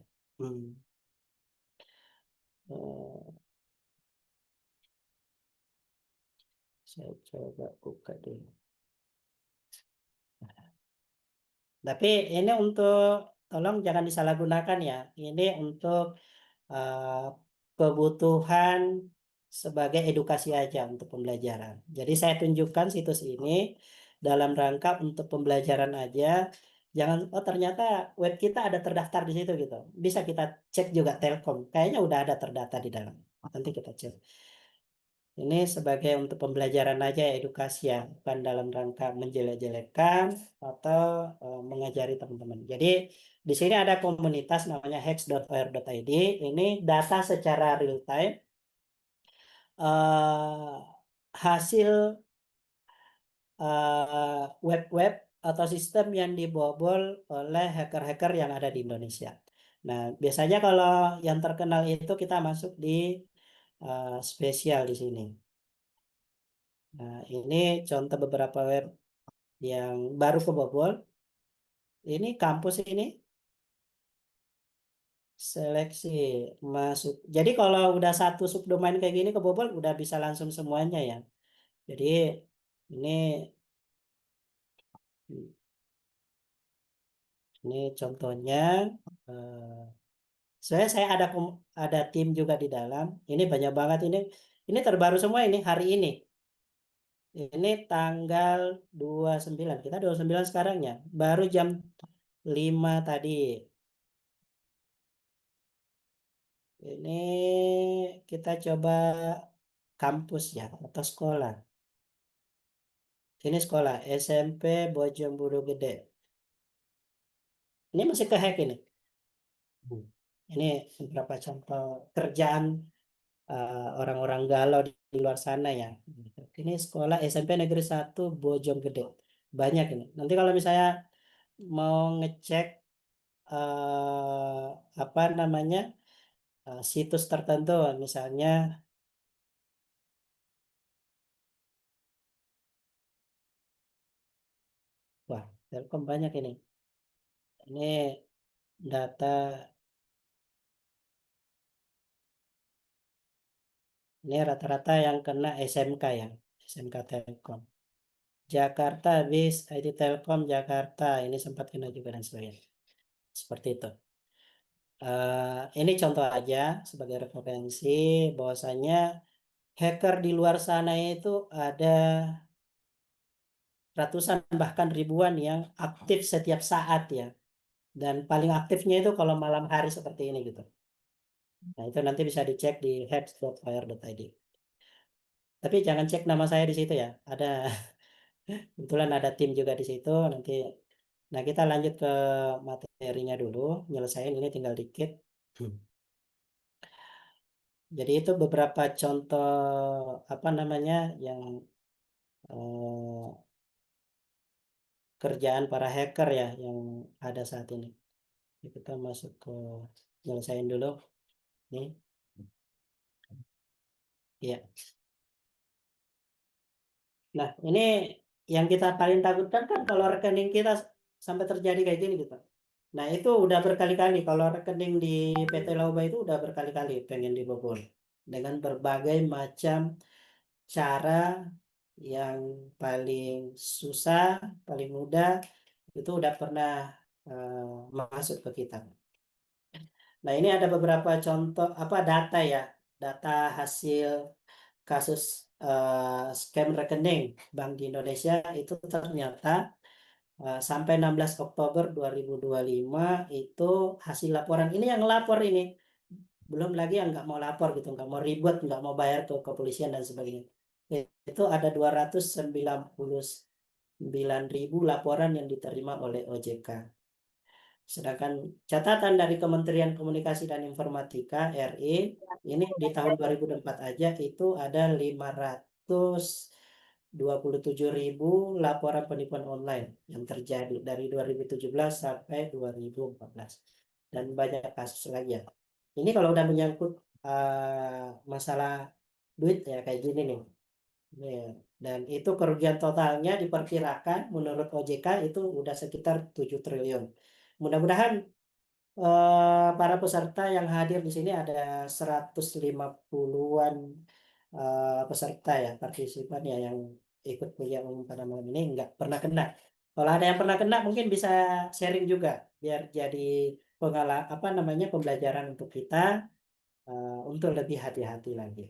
Saya coba buka dulu. Tapi ini untuk, tolong jangan disalahgunakan ya. Ini untuk kebutuhan sebagai edukasi aja untuk pembelajaran. Jadi saya tunjukkan situs ini dalam rangka untuk pembelajaran aja. Jangan, oh ternyata web kita ada terdaftar di situ gitu. Bisa kita cek juga Telkom. Kayaknya udah ada terdata di dalam. Nanti kita cek. Ini sebagai untuk pembelajaran aja, edukasi ya, bukan dalam rangka menjelek-jelekan atau mengajari teman-teman. Jadi di sini ada komunitas namanya hex.or.id. Ini data secara real time hasil web-web atau sistem yang dibobol oleh hacker-hacker yang ada di Indonesia. Nah, biasanya kalau yang terkenal itu kita masuk di spesial di sini. Nah, ini contoh beberapa web yang baru kebobol. Ini kampus ini seleksi masuk. Jadi kalau udah satu subdomain kayak gini kebobol, udah bisa langsung semuanya ya. Jadi ini Ini contohnya. Saya ada tim juga di dalam. Ini banyak banget ini. Ini terbaru semua ini hari ini. Ini tanggal 29. Kita 29 sekarang ya. Baru jam 5 tadi. Ini kita coba kampus ya atau sekolah. Ini sekolah SMP Bojongburu Gede. Ini masih ke-hack ini. Ini beberapa contoh kerjaan orang-orang galau di luar sana ya. Ini sekolah SMP Negeri 1 Bojonggede. Banyak ini. Nanti kalau misalnya mau ngecek apa namanya situs tertentu, misalnya wah Telkom banyak ini. Ini data ini rata-rata yang kena SMK ya, SMK Telkom. Jakarta bis IT Telkom Jakarta ini sempat kena juga dan sebagainya. Seperti itu. Ini contoh aja sebagai referensi bahwasanya hacker di luar sana itu ada ratusan bahkan ribuan yang aktif setiap saat ya. Dan paling aktifnya itu kalau malam hari seperti ini gitu. Nah, itu nanti bisa dicek di hacks.fire.id. Tapi jangan cek nama saya di situ ya. Ada kebetulan ada tim juga di situ nanti. Nah, kita lanjut ke materinya dulu, nyelesain ini tinggal dikit. Jadi itu beberapa contoh apa namanya yang kerjaan para hacker ya yang ada saat ini. Jadi kita masuk ke nyelesain dulu nih. Ya. Nah, ini yang kita paling takutkan kan kalau rekening kita sampai terjadi kayak gini gitu. Nah, itu udah berkali-kali kalau rekening di PT Lauba itu udah berkali-kali pengen dibobol dengan berbagai macam cara yang paling susah, paling mudah itu udah pernah masuk ke kita. Nah, ini ada beberapa contoh apa data ya, data hasil kasus scam rekening Bank di Indonesia itu ternyata sampai 16 Oktober 2025 itu hasil laporan ini yang lapor ini. Belum lagi yang nggak mau lapor gitu, nggak mau ribet, nggak mau bayar ke kepolisian dan sebagainya. Itu ada 299.000 laporan yang diterima oleh OJK. Sedangkan catatan dari Kementerian Komunikasi dan Informatika RI ini di tahun 2004 aja itu ada 527.000 laporan penipuan online yang terjadi dari 2017 sampai 2014 dan banyak kasus lagi ya. Ini kalau udah menyangkut masalah duit ya kayak gini nih. Ya, dan itu kerugian totalnya diperkirakan menurut OJK itu udah sekitar 7 triliun. Mudah-mudahan para peserta yang hadir di sini ada 150-an peserta ya, partisipan ya yang ikut kuliah umum pada malam ini nggak pernah kena. Kalau ada yang pernah kena mungkin bisa sharing juga biar jadi apa namanya pembelajaran untuk kita untuk lebih hati-hati lagi.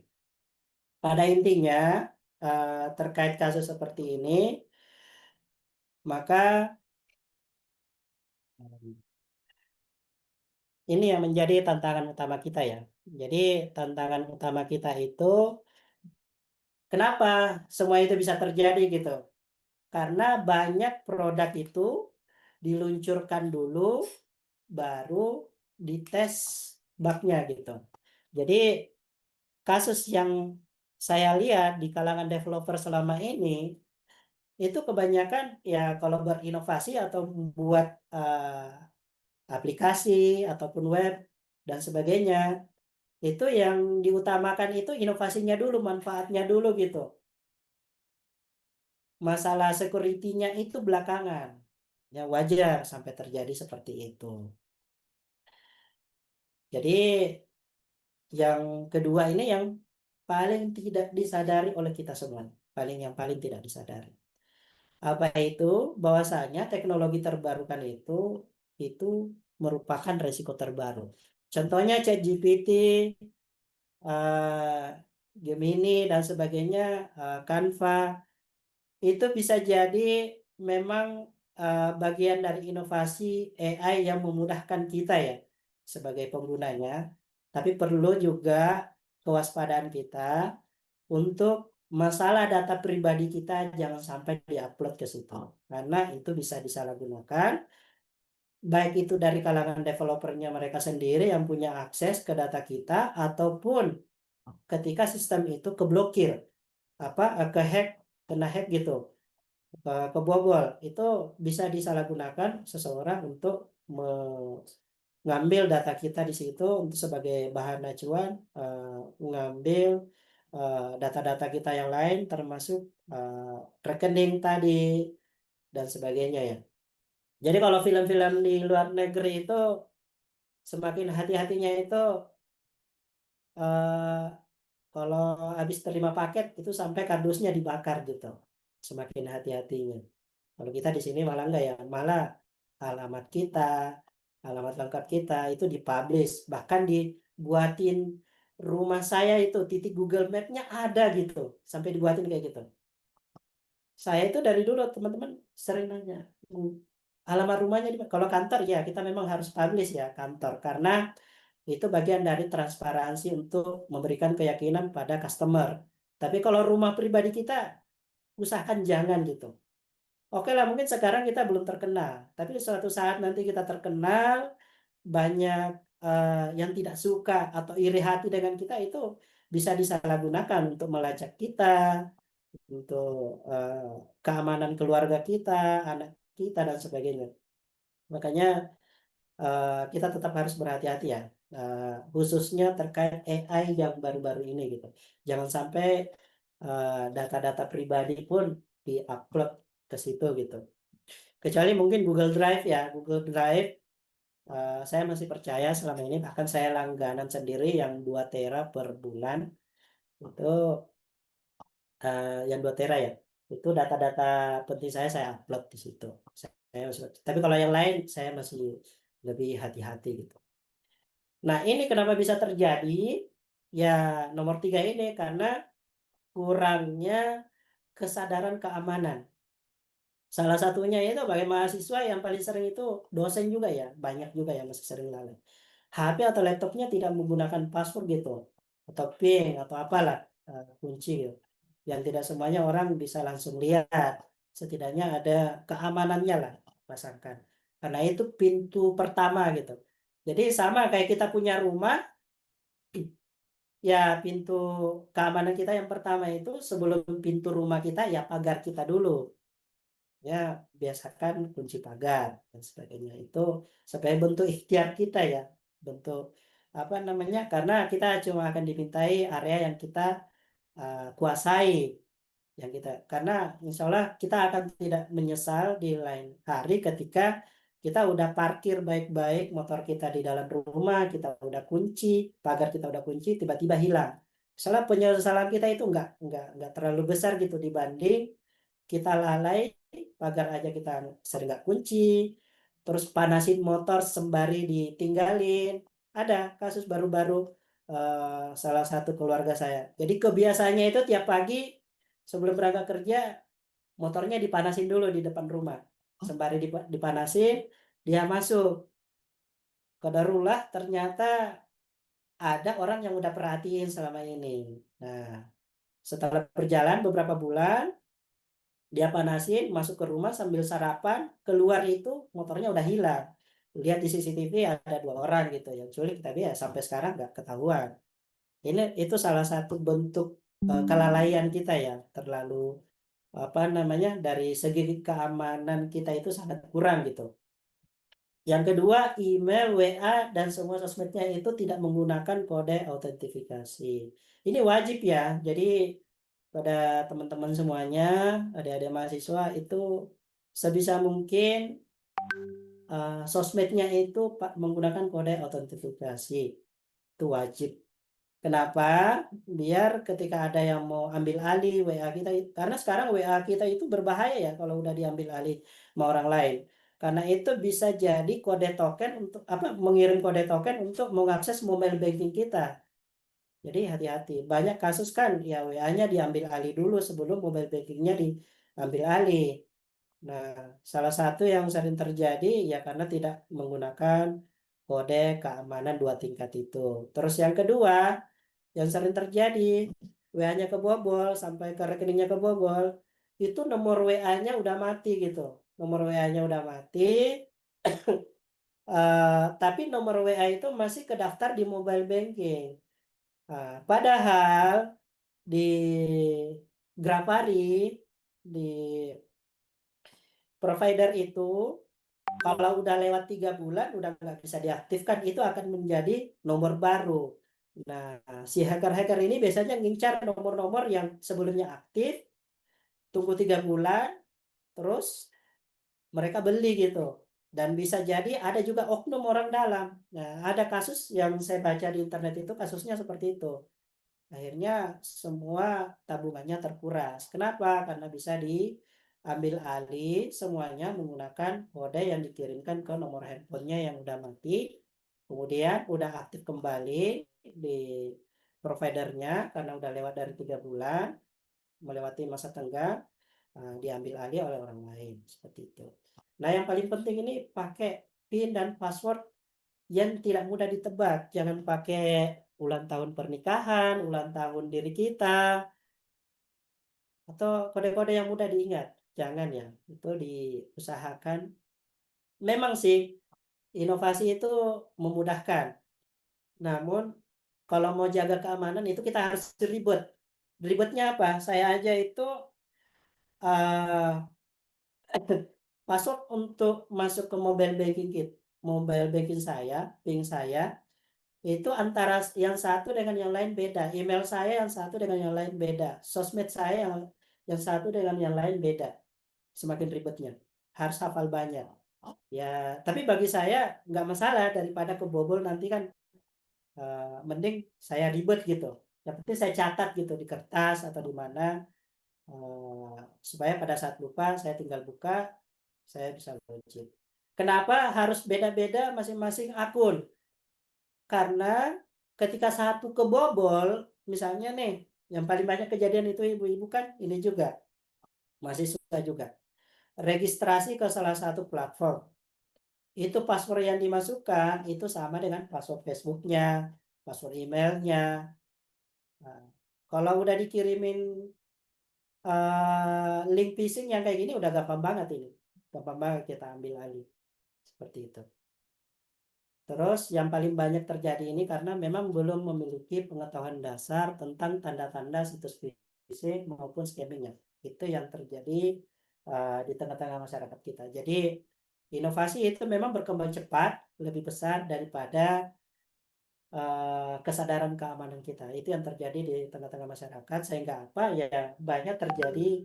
Pada intinya terkait kasus seperti ini maka ini yang menjadi tantangan utama kita ya. Jadi tantangan utama kita itu kenapa semua itu bisa terjadi gitu? Karena banyak produk itu diluncurkan dulu, baru dites bugnya gitu. Jadi kasus yang saya lihat di kalangan developer selama ini itu kebanyakan ya kalau berinovasi atau membuat aplikasi ataupun web dan sebagainya itu yang diutamakan itu inovasinya dulu, manfaatnya dulu gitu. Masalah security-nya itu belakangan. Ya wajar sampai terjadi seperti itu. Jadi yang kedua ini yang paling tidak disadari oleh kita semua. Yang paling tidak disadari. Apa itu? Bahwasanya teknologi terbarukan itu itu merupakan resiko terbaru. Contohnya ChatGPT, Gemini dan sebagainya, Canva, itu bisa jadi memang bagian dari inovasi AI yang memudahkan kita ya sebagai penggunanya, tapi perlu juga kewaspadaan kita untuk masalah data pribadi kita jangan sampai diupload ke situ, karena itu bisa disalahgunakan, baik itu dari kalangan developernya mereka sendiri yang punya akses ke data kita, ataupun ketika sistem itu keblokir, kena hack gitu, kebobol, itu bisa disalahgunakan seseorang untuk mengambil data kita di situ untuk sebagai bahan acuan, mengambil data-data kita yang lain termasuk rekening tadi dan sebagainya ya. Jadi kalau film-film di luar negeri itu semakin hati-hatinya itu kalau habis terima paket itu sampai kardusnya dibakar gitu. Semakin hati-hatinya. Kalau kita di sini malah enggak ya, malah alamat kita, alamat lengkap kita itu dipublish, bahkan dibuatin rumah saya itu titik Google Map-nya ada gitu, sampai dibuatin kayak gitu. Saya itu dari dulu teman-teman sering nanya, alamat rumahnya di kalau kantor ya kita memang harus publish ya kantor, karena itu bagian dari transparansi untuk memberikan keyakinan pada customer. Tapi kalau rumah pribadi kita usahakan jangan gitu. Oke lah, mungkin sekarang kita belum terkenal, tapi suatu saat nanti kita terkenal, banyak yang tidak suka atau iri hati dengan kita, itu bisa disalahgunakan untuk melacak kita, untuk keamanan keluarga kita, anak kita dan sebagainya. Makanya kita tetap harus berhati-hati ya, khususnya terkait AI yang baru-baru ini gitu. Jangan sampai data-data pribadi pun diupload ke situ gitu. Kecuali mungkin Google Drive ya, Google Drive saya masih percaya selama ini, bahkan saya langganan sendiri yang 2 tera per bulan itu, yang 2 tera ya, itu data-data penting saya upload di situ. Tapi kalau yang lain saya masih lebih hati-hati gitu. Nah, ini kenapa bisa terjadi? Ya, nomor 3 ini karena kurangnya kesadaran keamanan. Salah satunya itu bagi mahasiswa yang paling sering itu dosen juga ya, banyak juga yang masih sering lalai. HP atau laptopnya tidak menggunakan password gitu, atau PIN atau apalah, kunci gitu. Yang tidak semuanya orang bisa langsung lihat. Setidaknya ada keamanannya lah, pasangkan. Karena itu pintu pertama gitu. Jadi sama kayak kita punya rumah, ya pintu keamanan kita yang pertama itu sebelum pintu rumah kita ya pagar kita dulu. Ya, biasakan kunci pagar dan sebagainya itu sebagai bentuk ikhtiar kita ya, bentuk apa namanya, karena kita cuma akan dimintai area yang kita kuasai, yang kita, karena insya Allah kita akan tidak menyesal di lain hari ketika kita udah parkir baik-baik motor kita di dalam rumah, kita udah kunci pagar, kita udah kunci, tiba-tiba hilang. Soalnya penyesalan kita itu enggak terlalu besar gitu dibanding kita lalai pagar aja kita sering nggak kunci, terus panasin motor sembari ditinggalin. Ada kasus baru-baru salah satu keluarga saya. Jadi kebiasaannya itu tiap pagi sebelum berangkat kerja motornya dipanasin dulu di depan rumah. Sembari dipanasin, dia masuk. Qadarullah ternyata ada orang yang udah perhatiin selama ini. Nah, setelah berjalan beberapa bulan, dia panasin, masuk ke rumah sambil sarapan, keluar itu motornya udah hilang. Lihat di CCTV ada 2 orang gitu yang culik, tapi ya sampai sekarang nggak ketahuan. Itu salah satu bentuk kelalaian kita ya, terlalu apa namanya, dari segi keamanan kita itu sangat kurang gitu. Yang kedua, email, WA, dan semua sosmednya itu tidak menggunakan kode autentifikasi. Ini wajib ya, jadi pada teman-teman semuanya, adik-adik mahasiswa itu sebisa mungkin sosmednya itu menggunakan kode autentifikasi. Itu wajib. Kenapa? Biar ketika ada yang mau ambil alih WA kita, karena sekarang WA kita itu berbahaya ya kalau udah diambil alih sama orang lain. Karena itu bisa jadi kode token untuk mengirim kode token untuk mengakses mobile banking kita. Jadi hati-hati. Banyak kasus kan ya WA-nya diambil alih dulu sebelum mobile bankingnya diambil alih. Nah, salah satu yang sering terjadi ya karena tidak menggunakan kode keamanan 2 tingkat itu. Terus yang kedua, yang sering terjadi, WA-nya kebobol sampai ke rekeningnya kebobol, itu nomor WA-nya udah mati gitu. Nomor WA-nya udah mati, tapi nomor WA itu masih kedaftar di mobile banking. Padahal di Grafari, di provider itu, kalau udah lewat 3 bulan udah nggak bisa diaktifkan, itu akan menjadi nomor baru. Nah, si hacker-hacker ini biasanya ngincar nomor-nomor yang sebelumnya aktif, tunggu 3 bulan, terus mereka beli gitu. Dan bisa jadi ada juga oknum orang dalam. Nah, ada kasus yang saya baca di internet itu kasusnya seperti itu. Akhirnya semua tabungannya terkuras. Kenapa? Karena bisa diambil alih semuanya menggunakan kode yang dikirimkan ke nomor handphonenya yang udah mati. Kemudian udah aktif kembali di providernya karena udah lewat dari 3 bulan, melewati masa tenggang, diambil alih oleh orang lain. Seperti itu. Nah, yang paling penting ini pakai PIN dan password yang tidak mudah ditebak. Jangan pakai ulang tahun pernikahan, ulang tahun diri kita, atau kode-kode yang mudah diingat. Jangan ya, itu diusahakan. Memang sih, inovasi itu memudahkan. Namun, kalau mau jaga keamanan itu kita harus ribet. Ribetnya apa? Saya aja itu uh, password untuk masuk ke mobile banking saya, PIN saya, itu antara yang satu dengan yang lain beda. Email saya yang satu dengan yang lain beda. Sosmed saya yang satu dengan yang lain beda. Semakin ribetnya. Harus hafal banyak. Ya, tapi bagi saya nggak masalah daripada kebobol nanti kan mending saya ribet gitu. Yang penting saya catat gitu di kertas atau di mana supaya pada saat lupa saya tinggal buka, saya bisa login. Kenapa harus beda-beda masing-masing akun? Karena ketika satu kebobol, misalnya nih, yang paling banyak kejadian itu ibu-ibu kan ini juga, mahasiswa juga. Registrasi ke salah satu platform. Itu password yang dimasukkan, itu sama dengan password Facebooknya, password emailnya. Nah, kalau udah dikirimin link phishing yang kayak gini udah gampang banget ini. Gampang banget kita ambil alih. Seperti itu. Terus yang paling banyak terjadi ini karena memang belum memiliki pengetahuan dasar tentang tanda-tanda situs phishing maupun scammingnya. Itu yang terjadi di tengah-tengah masyarakat kita. Jadi inovasi itu memang berkembang cepat, lebih besar daripada kesadaran keamanan kita. Itu yang terjadi di tengah-tengah masyarakat sehingga apa ya banyak terjadi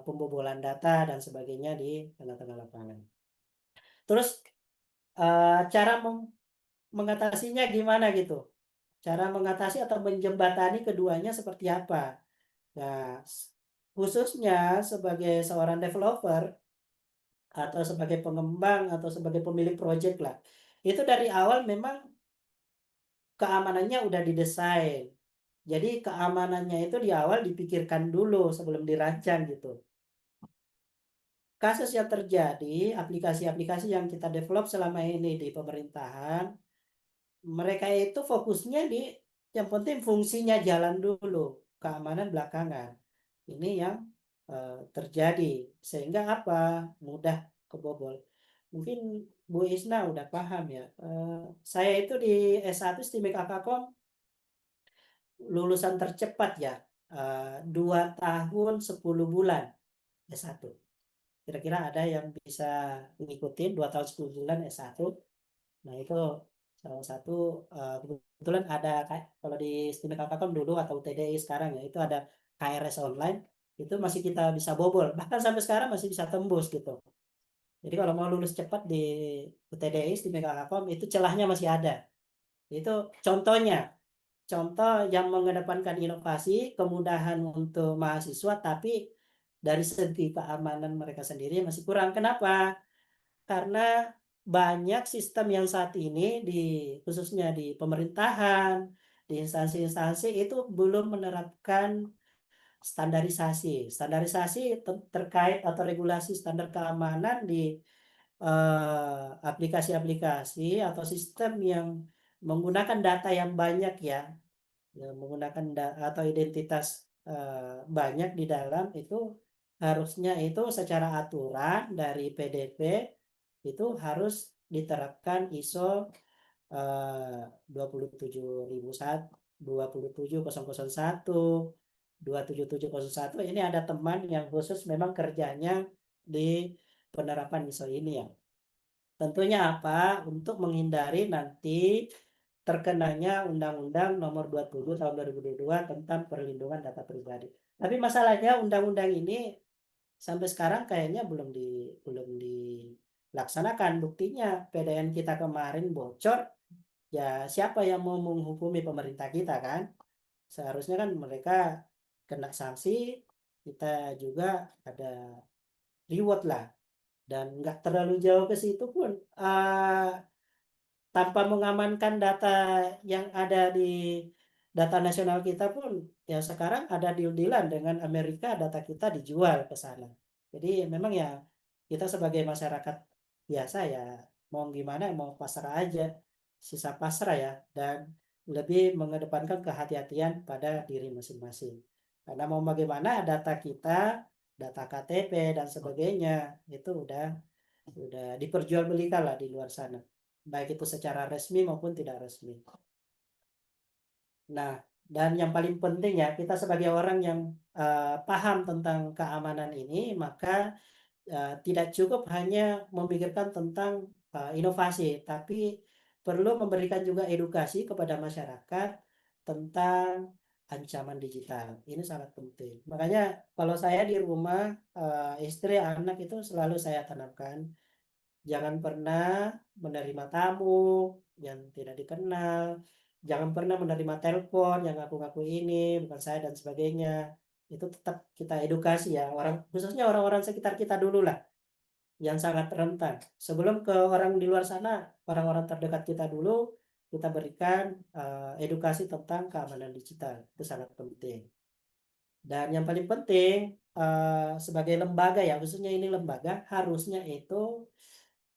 pembobolan data dan sebagainya di tengah-tengah lapangan. Terus cara mengatasinya gimana gitu? Cara mengatasi atau menjembatani keduanya seperti apa? Nah, khususnya sebagai seorang developer atau sebagai pengembang atau sebagai pemilik project lah. Itu dari awal memang keamanannya udah didesain. Jadi keamanannya itu di awal dipikirkan dulu sebelum dirancang gitu. Kasus yang terjadi, aplikasi-aplikasi yang kita develop selama ini di pemerintahan, mereka itu fokusnya di yang penting fungsinya jalan dulu, keamanan belakangan. Ini yang terjadi sehingga apa? Mudah kebobol. Mungkin Bu Isna udah paham ya. Saya itu di S1 Stimika Kakom lulusan tercepat ya. 2 tahun 10 bulan S1. Kira-kira ada yang bisa ngikutin 2 tahun 10 bulan S1. Nah, itu salah satu kebetulan ada kalau di Stimika Kakom dulu atau UTDI sekarang ya, itu ada KRS online, itu masih kita bisa bobol. Bahkan sampai sekarang masih bisa tembus gitu. Jadi kalau mau lulus cepat di UTDI Stimika Kakom itu celahnya masih ada. Itu contohnya. Contoh yang mengedepankan inovasi, kemudahan untuk mahasiswa, tapi dari segi keamanan mereka sendiri masih kurang. Kenapa? karena banyak sistem yang saat ini khususnya di pemerintahan, di instansi-instansi itu belum menerapkan standarisasi. Standarisasi terkait atau regulasi standar keamanan di aplikasi-aplikasi atau sistem yang menggunakan data yang banyak ya, menggunakan atau identitas banyak di dalam itu harusnya itu secara aturan dari PDP itu harus diterapkan ISO 27001, 27701. Ini ada teman yang khusus memang kerjanya di penerapan ISO ini ya. Tentunya apa? Untuk menghindari nanti terkenanya Undang-Undang Nomor 27 Tahun 2022 tentang perlindungan data pribadi. Tapi masalahnya undang-undang ini sampai sekarang kayaknya belum dilaksanakan. Buktinya PDN kita kemarin bocor, ya siapa yang mau menghukumi pemerintah kita kan? Seharusnya kan mereka kena sanksi, kita juga ada reward lah. Dan nggak terlalu jauh ke situ pun tanpa mengamankan data yang ada di data nasional kita pun ya sekarang ada deal-dealan dengan Amerika, data kita dijual ke sana. Jadi memang ya kita sebagai masyarakat biasa ya mau gimana mau pasrah aja, sisa pasrah ya, dan lebih mengedepankan kehati-hatian pada diri masing-masing. Karena mau bagaimana data kita, data KTP dan sebagainya itu udah diperjualbelikan lah di luar sana, baik itu secara resmi maupun tidak resmi. Nah, dan yang paling penting ya, kita sebagai orang yang paham tentang keamanan ini, maka tidak cukup hanya memikirkan tentang inovasi, tapi perlu memberikan juga edukasi kepada masyarakat tentang ancaman digital. Ini sangat penting. Makanya kalau saya di rumah, istri, anak itu selalu saya tanamkan, jangan pernah menerima tamu yang tidak dikenal, jangan pernah menerima telepon yang ngaku-ngaku ini bukan saya dan sebagainya. Itu tetap kita edukasi ya, khususnya orang-orang sekitar kita dulu lah yang sangat rentan. Sebelum ke orang di luar sana, orang-orang terdekat kita dulu kita berikan edukasi tentang keamanan digital. Itu sangat penting. Dan yang paling penting sebagai lembaga ya, khususnya ini lembaga, harusnya itu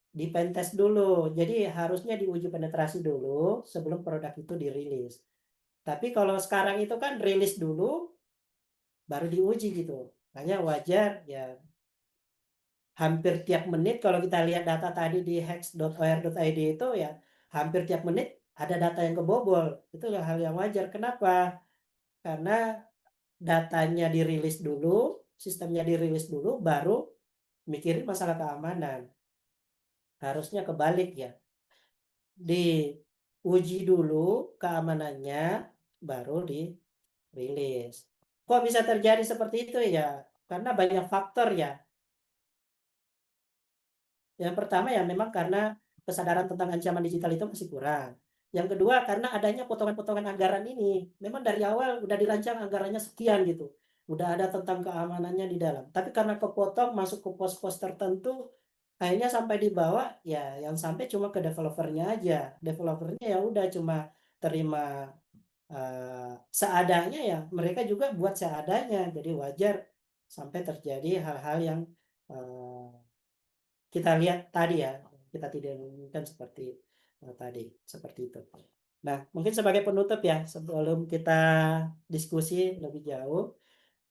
di pentest dulu. Jadi harusnya diuji penetrasi dulu sebelum produk itu dirilis. Tapi kalau sekarang itu kan rilis dulu baru diuji gitu. Makanya wajar ya, hampir tiap menit kalau kita lihat data tadi di hex.or.id itu ya hampir tiap menit ada data yang kebobol. Itu hal yang wajar. Kenapa? Karena datanya dirilis dulu, sistemnya dirilis dulu, baru mikirin masalah keamanan. Harusnya kebalik ya. Diuji dulu keamanannya, baru dirilis. Kok bisa terjadi seperti itu ya? Karena banyak faktor ya. Yang pertama ya memang karena kesadaran tentang ancaman digital itu masih kurang. Yang kedua karena adanya potongan-potongan anggaran ini. Memang dari awal udah dirancang anggarannya sekian gitu. Udah ada tentang keamanannya di dalam. Tapi karena kepotong masuk ke pos-pos tertentu, akhirnya sampai di bawah ya yang sampai cuma ke developernya aja. Developernya ya udah cuma terima seadanya ya. Mereka juga buat seadanya. Jadi wajar sampai terjadi hal-hal yang kita lihat tadi ya, kita tidak inginkan seperti tadi, seperti itu. Nah, mungkin sebagai penutup ya, sebelum kita diskusi lebih jauh,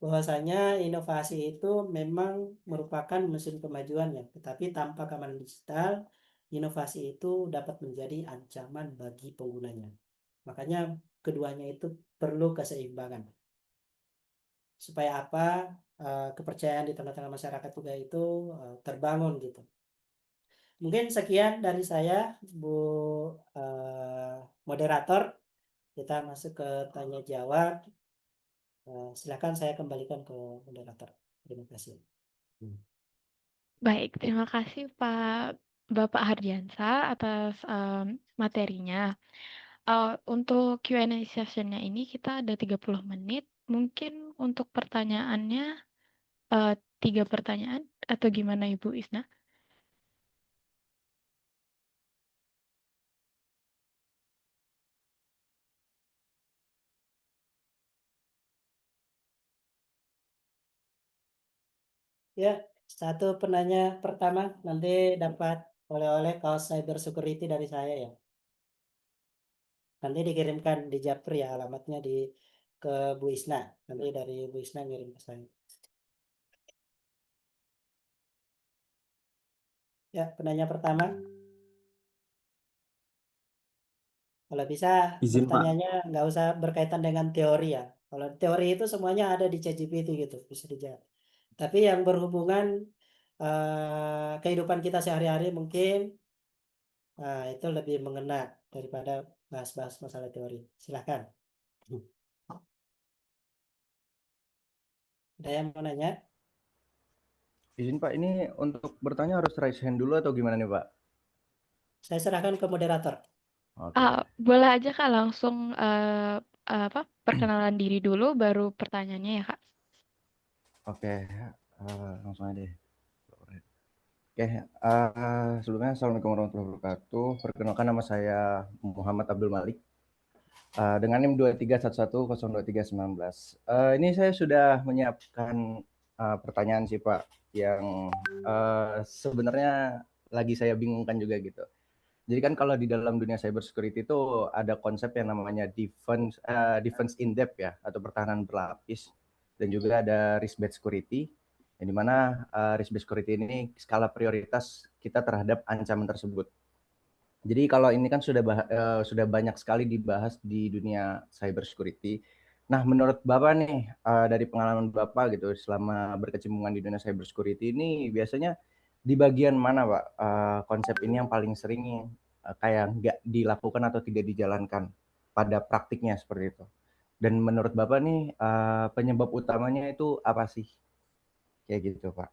bahwasanya inovasi itu memang merupakan mesin kemajuan ya, tetapi tanpa keamanan digital, inovasi itu dapat menjadi ancaman bagi penggunanya. Makanya keduanya itu perlu keseimbangan. Supaya apa? Kepercayaan di tengah-tengah masyarakat juga itu terbangun gitu. Mungkin sekian dari saya, Bu moderator. Kita masuk ke tanya jawab. Silakan saya kembalikan ke moderator. Terima kasih. Baik, terima kasih Bapak Hardiansa atas materinya. Untuk Q&A sessionnya ini kita ada 30 menit. Mungkin untuk pertanyaannya 3 pertanyaan atau gimana Ibu Isna? Ya, satu penanya pertama nanti dapat oleh-oleh kaos cyber security dari saya ya. Nanti dikirimkan di Japri ya, alamatnya ke Bu Isna. Nanti dari Bu Isna ngirim ke saya. Ya, penanya pertama. Kalau bisa Izin Pak. pertanyaannya nggak usah berkaitan dengan teori ya. Kalau teori itu semuanya ada di ChatGPT gitu, bisa dijawab. Tapi yang berhubungan kehidupan kita sehari-hari mungkin itu lebih mengena daripada bahas-bahas masalah teori. Silahkan. Ada yang mau nanya? Izin Pak, ini untuk bertanya harus raise hand dulu atau gimana nih Pak? Saya serahkan ke moderator. Oke. Boleh aja Kak langsung perkenalan diri dulu baru pertanyaannya ya Kak. Oke, langsung aja deh. Oke, sebelumnya Assalamualaikum warahmatullahi wabarakatuh. Perkenalkan nama saya Muhammad Abdul Malik. Dengan NIM 23110239. Ini saya sudah menyiapkan pertanyaan sih Pak, yang sebenarnya lagi saya bingungkan juga gitu. Jadi kan kalau di dalam dunia cyber security itu ada konsep yang namanya defense in depth ya, atau pertahanan berlapis, dan juga ada risk based security, yang dimana risk based security ini skala prioritas kita terhadap ancaman tersebut. Jadi kalau ini kan sudah banyak sekali dibahas di dunia cyber security. Nah, menurut Bapak nih, dari pengalaman Bapak gitu selama berkecimpung di dunia cyber security ini, biasanya di bagian mana Pak konsep ini yang paling sering kayak nggak dilakukan atau tidak dijalankan pada praktiknya seperti itu? Dan menurut Bapak nih, penyebab utamanya itu apa sih? Kayak gitu Pak.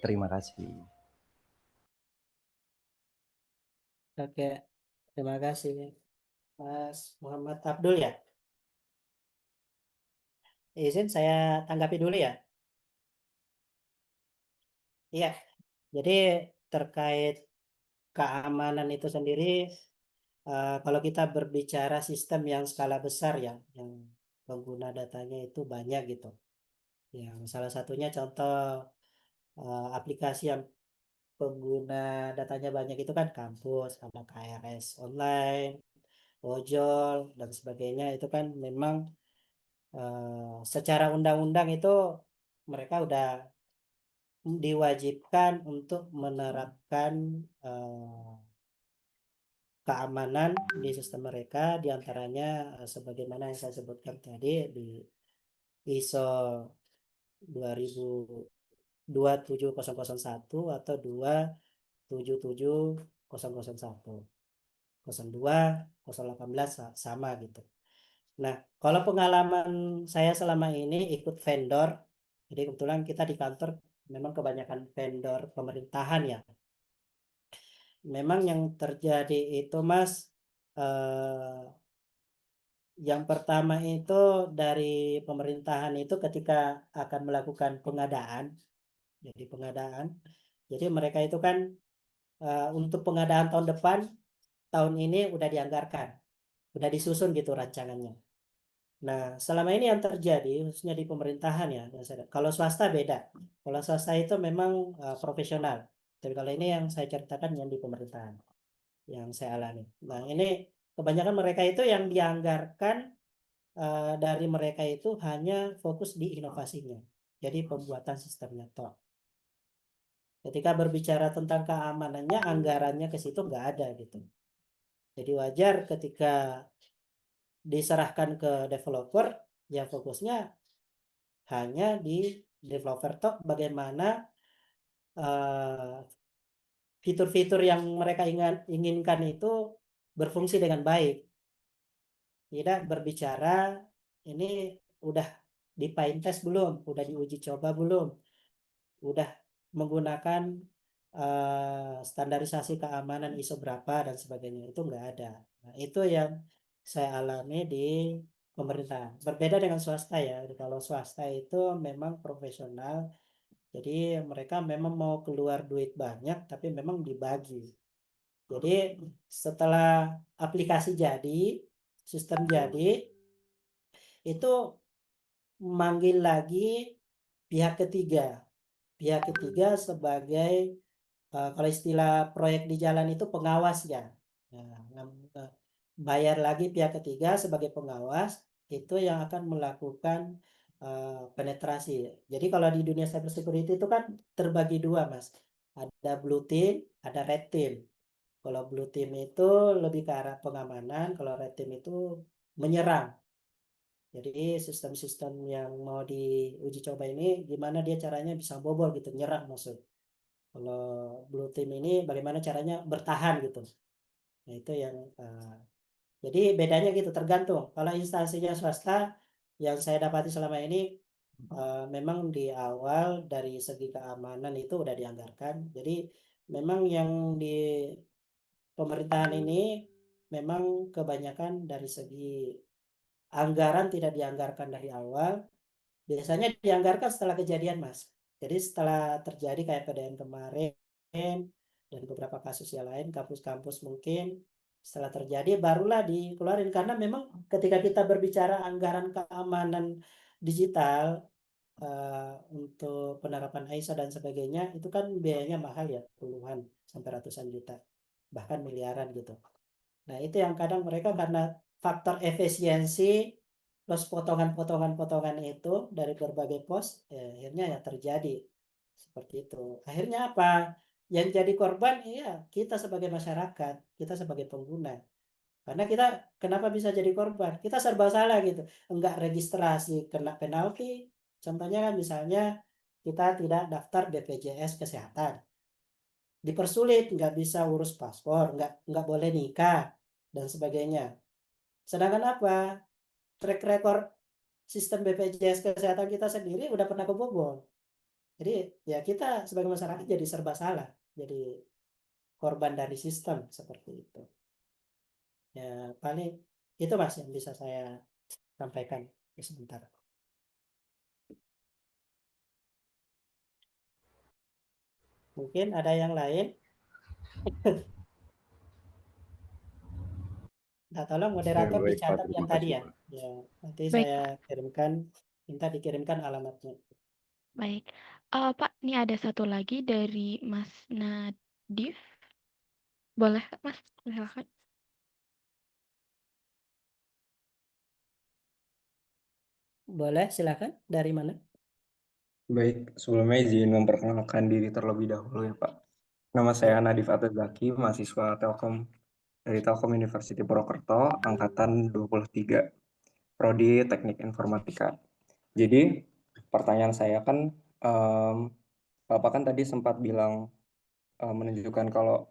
Terima kasih. Oke, terima kasih Mas Muhammad Abdul ya. Izin saya tanggapi dulu ya. Iya, jadi terkait keamanan itu sendiri, kalau kita berbicara sistem yang skala besar ya, yang pengguna datanya itu banyak gitu. Yang salah satunya contoh aplikasi yang pengguna datanya banyak itu kan kampus, ada KRS online, ojol dan sebagainya. Itu kan memang secara undang-undang itu mereka udah diwajibkan untuk menerapkan keamanan di sistem mereka, diantaranya sebagaimana yang saya sebutkan tadi di ISO 27001 atau 277001, 02, 018 sama gitu. Nah, kalau pengalaman saya selama ini ikut vendor, jadi kebetulan kita di kantor memang kebanyakan vendor pemerintahan ya. Memang yang terjadi itu Mas, yang pertama itu dari pemerintahan itu ketika akan melakukan pengadaan, jadi mereka itu kan untuk pengadaan tahun depan, tahun ini udah dianggarkan, udah disusun gitu rancangannya. Nah, selama ini yang terjadi khususnya di pemerintahan ya, kalau swasta beda. Kalau swasta itu memang profesional. Tapi kalau ini yang saya ceritakan yang di pemerintahan, yang saya alami. Nah, ini kebanyakan mereka itu yang dianggarkan dari mereka itu hanya fokus di inovasinya. Jadi pembuatan sistemnya toh. Ketika berbicara tentang keamanannya, anggarannya ke situ nggak ada gitu. Jadi wajar ketika diserahkan ke developer, ya fokusnya hanya di developer toh bagaimana fitur-fitur yang mereka inginkan itu berfungsi dengan baik. Tidak berbicara ini udah di paint test belum, udah diuji coba belum, udah menggunakan standarisasi keamanan ISO berapa dan sebagainya, itu nggak ada. Nah, itu yang saya alami di pemerintahan. Berbeda dengan swasta ya. Kalau swasta itu memang profesional, jadi mereka memang mau keluar duit banyak, tapi memang dibagi. Jadi setelah aplikasi jadi, sistem jadi, itu manggil lagi pihak ketiga. pihak ketiga sebagai kalau istilah proyek di jalan itu pengawas ya. Bayar lagi pihak ketiga sebagai pengawas itu yang akan melakukan penetrasi. Jadi kalau di dunia cyber security itu kan terbagi dua, Mas. Ada blue team, ada red team. Kalau blue team itu lebih ke arah pengamanan, kalau red team itu menyerang. Jadi sistem-sistem yang mau diuji coba ini gimana dia caranya bisa bobol gitu, nyerang maksud. Kalau blue team ini bagaimana caranya bertahan gitu. Nah itu yang jadi bedanya gitu tergantung. Kalau instansinya swasta yang saya dapati selama ini memang di awal dari segi keamanan itu udah dianggarkan. Jadi memang yang di pemerintahan ini memang kebanyakan dari segi anggaran tidak dianggarkan dari awal. Biasanya dianggarkan setelah kejadian, Mas. Jadi setelah terjadi kayak PDN kemarin dan beberapa kasus yang lain, kampus-kampus mungkin setelah terjadi barulah dikeluarin karena memang ketika kita berbicara anggaran keamanan digital untuk penerapan ISO dan sebagainya itu kan biayanya mahal ya, puluhan sampai ratusan juta, bahkan miliaran gitu. Nah, itu yang kadang mereka karena faktor efisiensi plus potongan-potongan itu dari berbagai pos, akhirnya ya terjadi seperti itu. Akhirnya apa? Yang jadi korban ya kita sebagai masyarakat, kita sebagai pengguna. Karena kita kenapa bisa jadi korban? Kita serba salah gitu. Enggak registrasi kena penalti. Contohnya kan misalnya kita tidak daftar BPJS kesehatan. Dipersulit, nggak bisa urus paspor, nggak boleh nikah dan sebagainya. Sedangkan apa? Track record sistem BPJS kesehatan kita sendiri udah pernah kebobol. Jadi ya kita sebagai masyarakat jadi serba salah, jadi korban dari sistem seperti itu. Ya paling itu Mas yang bisa saya sampaikan sebentar. Mungkin ada yang lain. Nah, tolong moderator Baik, Pak. dicatat yang Terima tadi kasih, ya. Pak. Ya, nanti Baik, saya kirimkan, minta dikirimkan alamatnya. baik. Pak, ini ada satu lagi dari Mas Nadif. Boleh, Mas? Silakan. Boleh, silakan. Dari mana? Baik, sebelumnya izin memperkenalkan diri terlebih dahulu ya Pak. Nama saya Ya. Nadif Atazaki, mahasiswa Telkom dari Telkom University Purwokerto, angkatan 23, Prodi Teknik Informatika. Jadi, pertanyaan saya kan, Bapak kan tadi sempat bilang menunjukkan kalau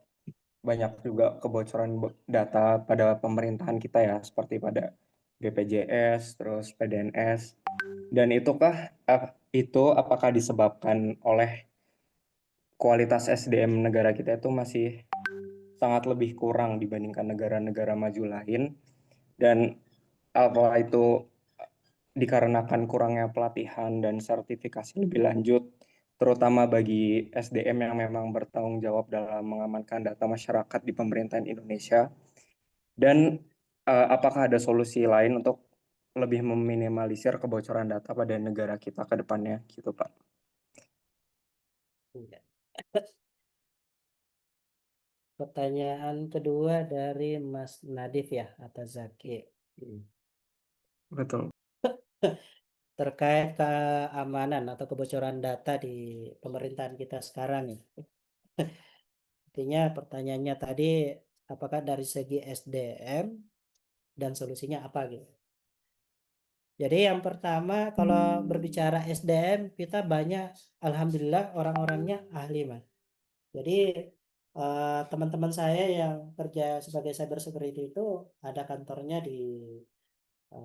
banyak juga kebocoran data pada pemerintahan kita ya, seperti pada BPJS, terus PDNS, dan itu apakah disebabkan oleh kualitas SDM negara kita itu masih sangat lebih kurang dibandingkan negara-negara maju lain, dan apa itu dikarenakan kurangnya pelatihan dan sertifikasi lebih lanjut, terutama bagi SDM yang memang bertanggung jawab dalam mengamankan data masyarakat di pemerintahan Indonesia, dan apakah ada solusi lain untuk lebih meminimalisir kebocoran data pada negara kita ke depannya gitu Pak. Ya. Pertanyaan kedua dari Mas Nadif ya, Atazaki. Betul. Terkait keamanan atau kebocoran data di pemerintahan kita sekarang ya. Artinya pertanyaannya tadi, apakah dari segi SDM dan solusinya apa gitu. Jadi yang pertama kalau berbicara SDM kita banyak alhamdulillah orang-orangnya ahli Mas. Jadi teman-teman saya yang kerja sebagai cyber security itu ada kantornya di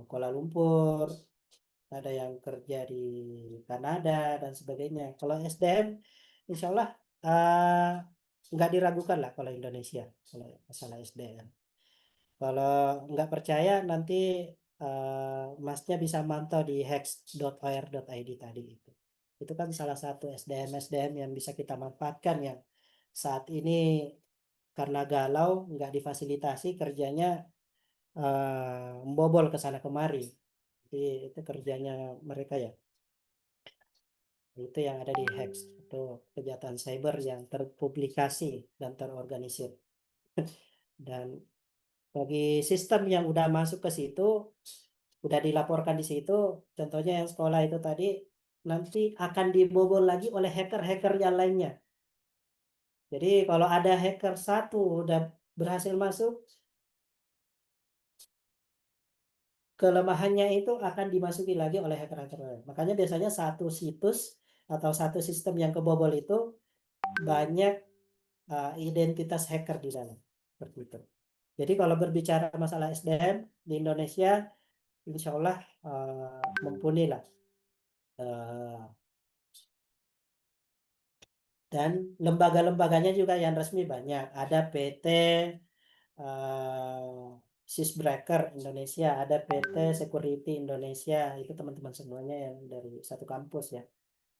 Kuala Lumpur, ada yang kerja di Kanada dan sebagainya. Kalau SDM insya Allah nggak diragukan lah kalau Indonesia kalau masalah SDM. Kalau nggak percaya nanti masnya bisa mantau di hex.or.id tadi itu. Itu kan salah satu SDM yang bisa kita manfaatkan yang saat ini karena galau nggak difasilitasi kerjanya membobol ke sana kemari. Jadi itu kerjanya mereka ya. Itu yang ada di HEX, itu kejahatan cyber yang terpublikasi dan terorganisir. Dan bagi sistem yang udah masuk ke situ, udah dilaporkan di situ, contohnya yang sekolah itu tadi, nanti akan dibobol lagi oleh hacker-hacker yang lainnya. Jadi kalau ada hacker satu udah berhasil masuk, kelemahannya itu akan dimasuki lagi oleh hacker-hacker lain. Makanya biasanya satu situs atau satu sistem yang kebobol itu banyak identitas hacker di dalam. Seperti itu. Jadi kalau berbicara masalah SDM di Indonesia, insya Allah mumpuni lah. Dan lembaga-lembaganya juga yang resmi banyak. Ada PT Sysbreaker Indonesia, ada PT Security Indonesia. Itu teman-teman semuanya yang dari satu kampus ya.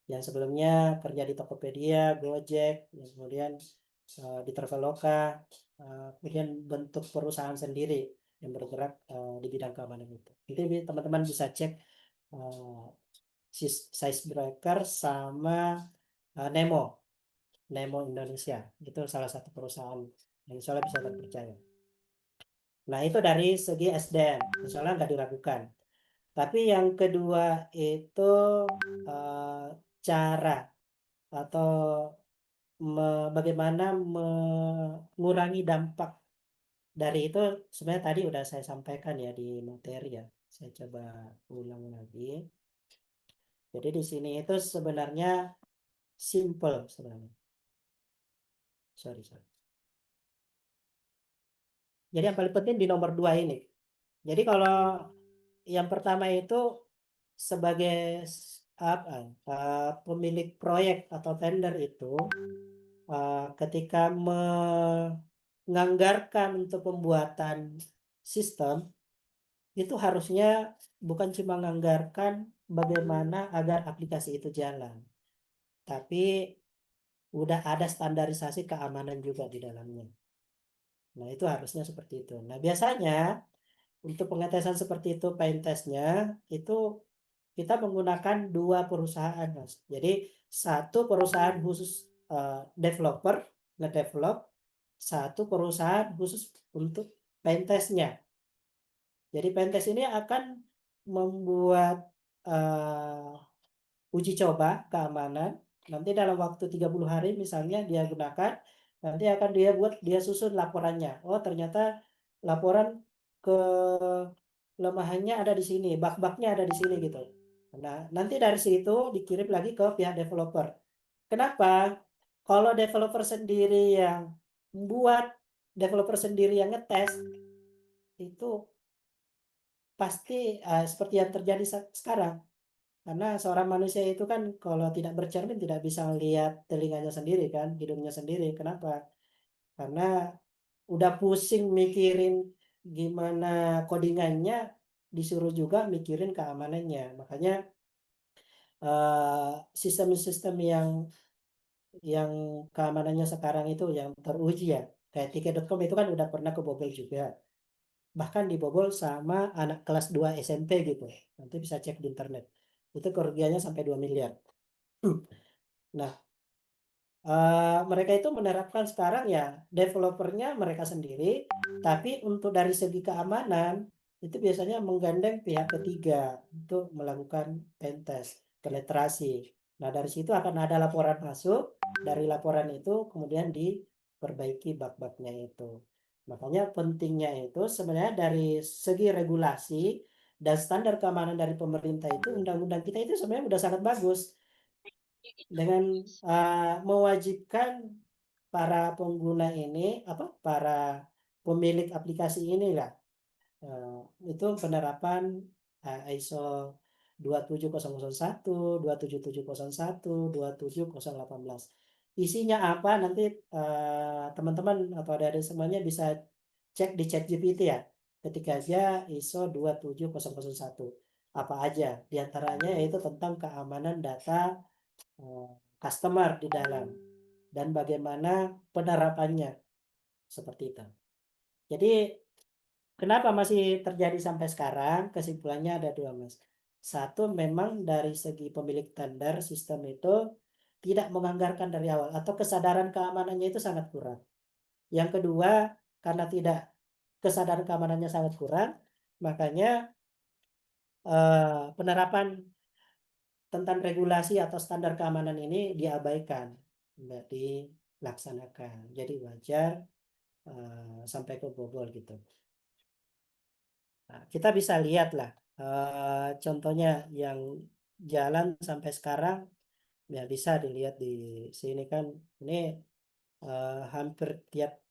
Yang sebelumnya kerja di Tokopedia, Gojek, kemudian di Traveloka, kemudian bentuk perusahaan sendiri yang bergerak di bidang keamanan itu. Itu teman-teman bisa cek Sysbreaker sama Nemo Indonesia. Itu salah satu perusahaan yang insya Allah bisa terpercaya. Nah, itu dari segi SDM, insya Allah nggak diragukan. Tapi yang kedua itu cara atau bagaimana mengurangi dampak dari itu sebenarnya tadi udah saya sampaikan ya di materi ya. Saya coba ulang lagi. Jadi di sini itu sebenarnya simple sebenarnya. Sorry. Jadi yang paling penting di nomor 2 ini. Jadi kalau yang pertama itu sebagai pemilik proyek atau tender itu ketika menganggarkan untuk pembuatan sistem itu harusnya bukan cuma menganggarkan bagaimana agar aplikasi itu jalan, tapi udah ada standarisasi keamanan juga di dalamnya. Nah, itu harusnya seperti itu. Nah, biasanya untuk pengetesan seperti itu, paint testnya itu kita menggunakan 2 perusahaan, Mas. Jadi satu perusahaan khusus developer ngedevelop, satu perusahaan khusus untuk paint testnya. Jadi paint test ini akan membuat uji coba keamanan. Nanti dalam waktu 30 hari misalnya dia gunakan, nanti akan dia susun laporannya. Oh, ternyata laporan kelemahannya ada di sini, bug-bugnya ada di sini gitu. Nah, nanti dari situ dikirim lagi ke pihak developer. Kenapa? Kalau developer sendiri yang membuat, developer sendiri yang ngetes, itu pasti seperti yang terjadi sekarang. Karena seorang manusia itu kan kalau tidak bercermin tidak bisa melihat telinganya sendiri kan, hidungnya sendiri. Kenapa? Karena udah pusing mikirin gimana codingannya, disuruh juga mikirin keamanannya. Makanya sistem-sistem yang keamanannya sekarang itu yang teruji ya, kayak tiket.com itu kan udah pernah kebobol juga. Bahkan dibobol sama anak kelas 2 SMP gitu. Nanti bisa cek di internet. Itu kerugiannya sampai 2 miliar. Nah, mereka itu menerapkan sekarang ya developernya mereka sendiri, tapi untuk dari segi keamanan itu biasanya menggandeng pihak ketiga untuk melakukan pentest, penetrasi. Nah, dari situ akan ada laporan masuk, dari laporan itu kemudian diperbaiki bug-bugnya itu. Makanya pentingnya itu sebenarnya dari segi regulasi dan standar keamanan dari pemerintah itu, undang-undang kita itu sebenarnya udah sangat bagus dengan mewajibkan para pengguna ini para pemilik aplikasi inilah itu penerapan ISO 27001, 27701, 27018. Isinya apa nanti teman-teman atau ada semuanya bisa cek di ChatGPT ya. Ketika aja ISO 27001 apa aja diantaranya yaitu tentang keamanan data customer di dalam dan bagaimana penerapannya seperti itu. Jadi kenapa masih terjadi sampai sekarang? Kesimpulannya ada 2, Mas. Satu, memang dari segi pemilik tender sistem itu tidak menganggarkan dari awal atau kesadaran keamanannya itu sangat kurang. Yang kedua, karena tidak kesadaran keamanannya sangat kurang, makanya penerapan tentang regulasi atau standar keamanan ini diabaikan, nggak dilaksanakan. Jadi wajar sampai kebobol gitu. Nah, kita bisa lihat lah contohnya yang jalan sampai sekarang, ya bisa dilihat di sini kan, ini hampir tiap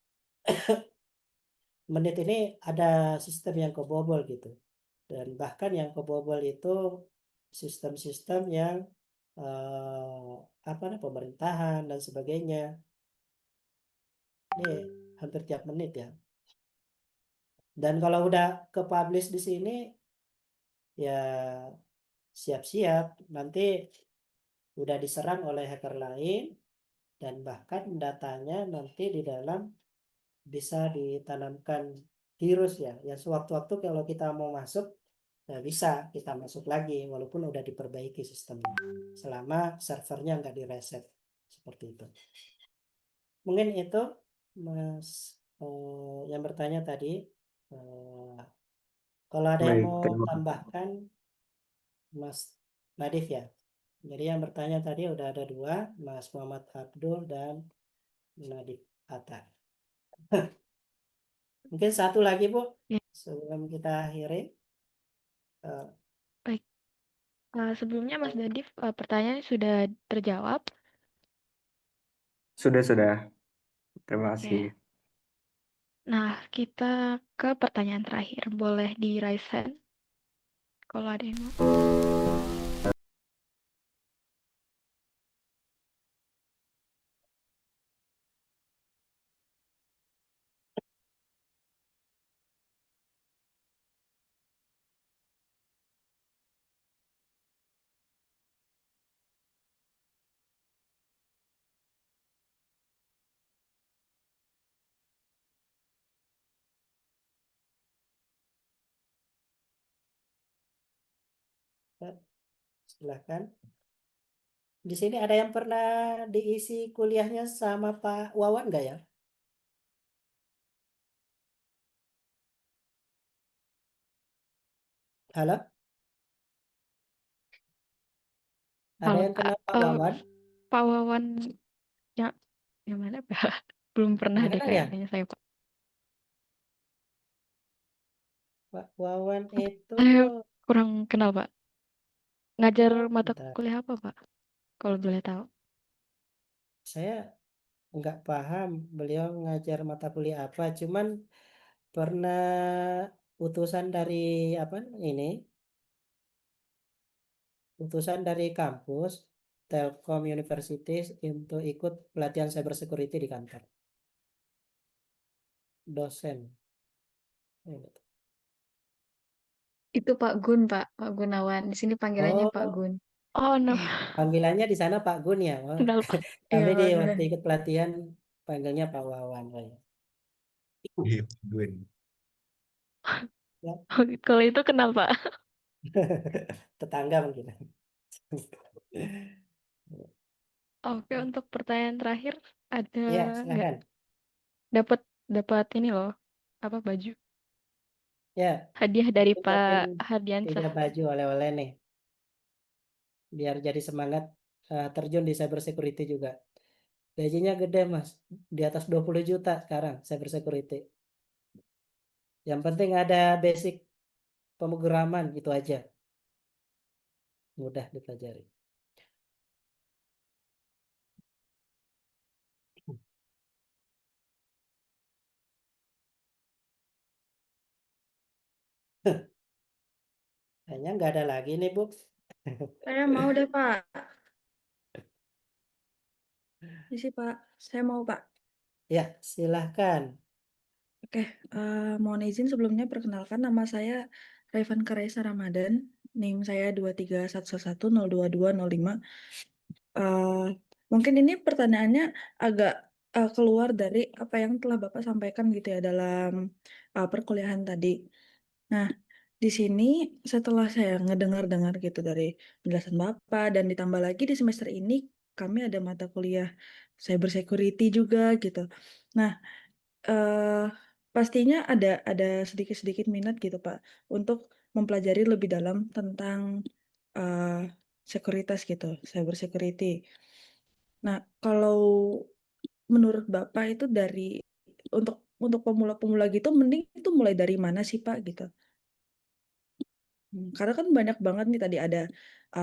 menit ini ada sistem yang kebobol gitu. Dan bahkan yang kebobol itu sistem-sistem yang apa namanya, pemerintahan dan sebagainya. Ini hampir tiap menit ya. Dan kalau udah ke publish di sini, ya siap-siap nanti udah diserang oleh hacker lain, dan bahkan datanya nanti di dalam bisa ditanamkan virus ya. Ya sewaktu-waktu kalau kita mau masuk, ya bisa kita masuk lagi walaupun udah diperbaiki sistemnya. Selama servernya nggak direset seperti itu. Mungkin itu Mas yang bertanya tadi. Eh, Kalau ada yang Baik, mau terima kasih. tambahkan, Mas Nadif ya. Jadi yang bertanya tadi udah ada dua, Mas Muhammad Abdul dan Nadif Atta. Mungkin satu lagi Bu, Ya, sebelum kita akhiri. Eh, baik. Sebelumnya Mas Nadif, pertanyaan sudah terjawab. Sudah. Terima Oke. kasih. Nah, kita ke pertanyaan terakhir. Boleh di raise hand kalau ada yang mau. Silahkan. Di sini ada yang pernah diisi kuliahnya sama Pak Wawan nggak ya? Halo? Ada Halo yang Pak. kenal Pak Wawan? Pak Wawan yang mana Pak? Belum pernah Nggak deh kenal ya? kayaknya saya Pak. Pak Wawan itu, Saya kurang kenal Pak. Ngajar mata bentar, kuliah apa Pak? Kalau boleh tahu. saya nggak paham beliau ngajar mata kuliah apa. Cuman pernah utusan dari apa ini, utusan dari kampus Telkom University untuk ikut pelatihan cyber security di kantor. Dosen. Ya, gitu. Itu Pak Gun, Pak Gunawan. Di sini panggilannya Pak Oh, Gun. Oh, no. panggilannya di sana Pak Gun ya. Oh, Kenal Pak. Iya, kami di Pak waktu Gun. ikut pelatihan panggilnya Pak Wawan. Oh, ya. Iya, Gun. Ya, Kalau itu kenal Pak. tetangga mungkin. Oke, untuk pertanyaan terakhir ada Ya, nggak silakan. dapat dapat ini loh, apa baju Ya, hadiah dari ucapin Pak Hardiansah. 3 baju oleh-oleh nih, biar jadi semangat terjun di cyber security juga. Gajinya gede Mas, di atas 20 juta sekarang cyber security. Yang penting ada basic pemrograman gitu aja, mudah dipelajari. Kayaknya nggak ada lagi nih Bu. Saya mau deh Pak. Isi Pak, saya mau Pak. Ya, silahkan. Oke, mohon izin sebelumnya perkenalkan nama saya Revan Karaisa Ramadan. NIM saya 231102205. Mungkin ini pertanyaannya agak keluar dari apa yang telah Bapak sampaikan gitu ya dalam perkuliahan tadi. Nah, di sini setelah saya ngedengar-dengar gitu dari penjelasan Bapak dan ditambah lagi di semester ini kami ada mata kuliah cyber security juga gitu. Nah, eh, pastinya ada sedikit-sedikit minat gitu Pak untuk mempelajari lebih dalam tentang eh, sekuritas gitu, cyber security. Nah, kalau menurut Bapak itu untuk pemula-pemula gitu mending itu mulai dari mana sih Pak gitu? Karena kan banyak banget nih tadi ada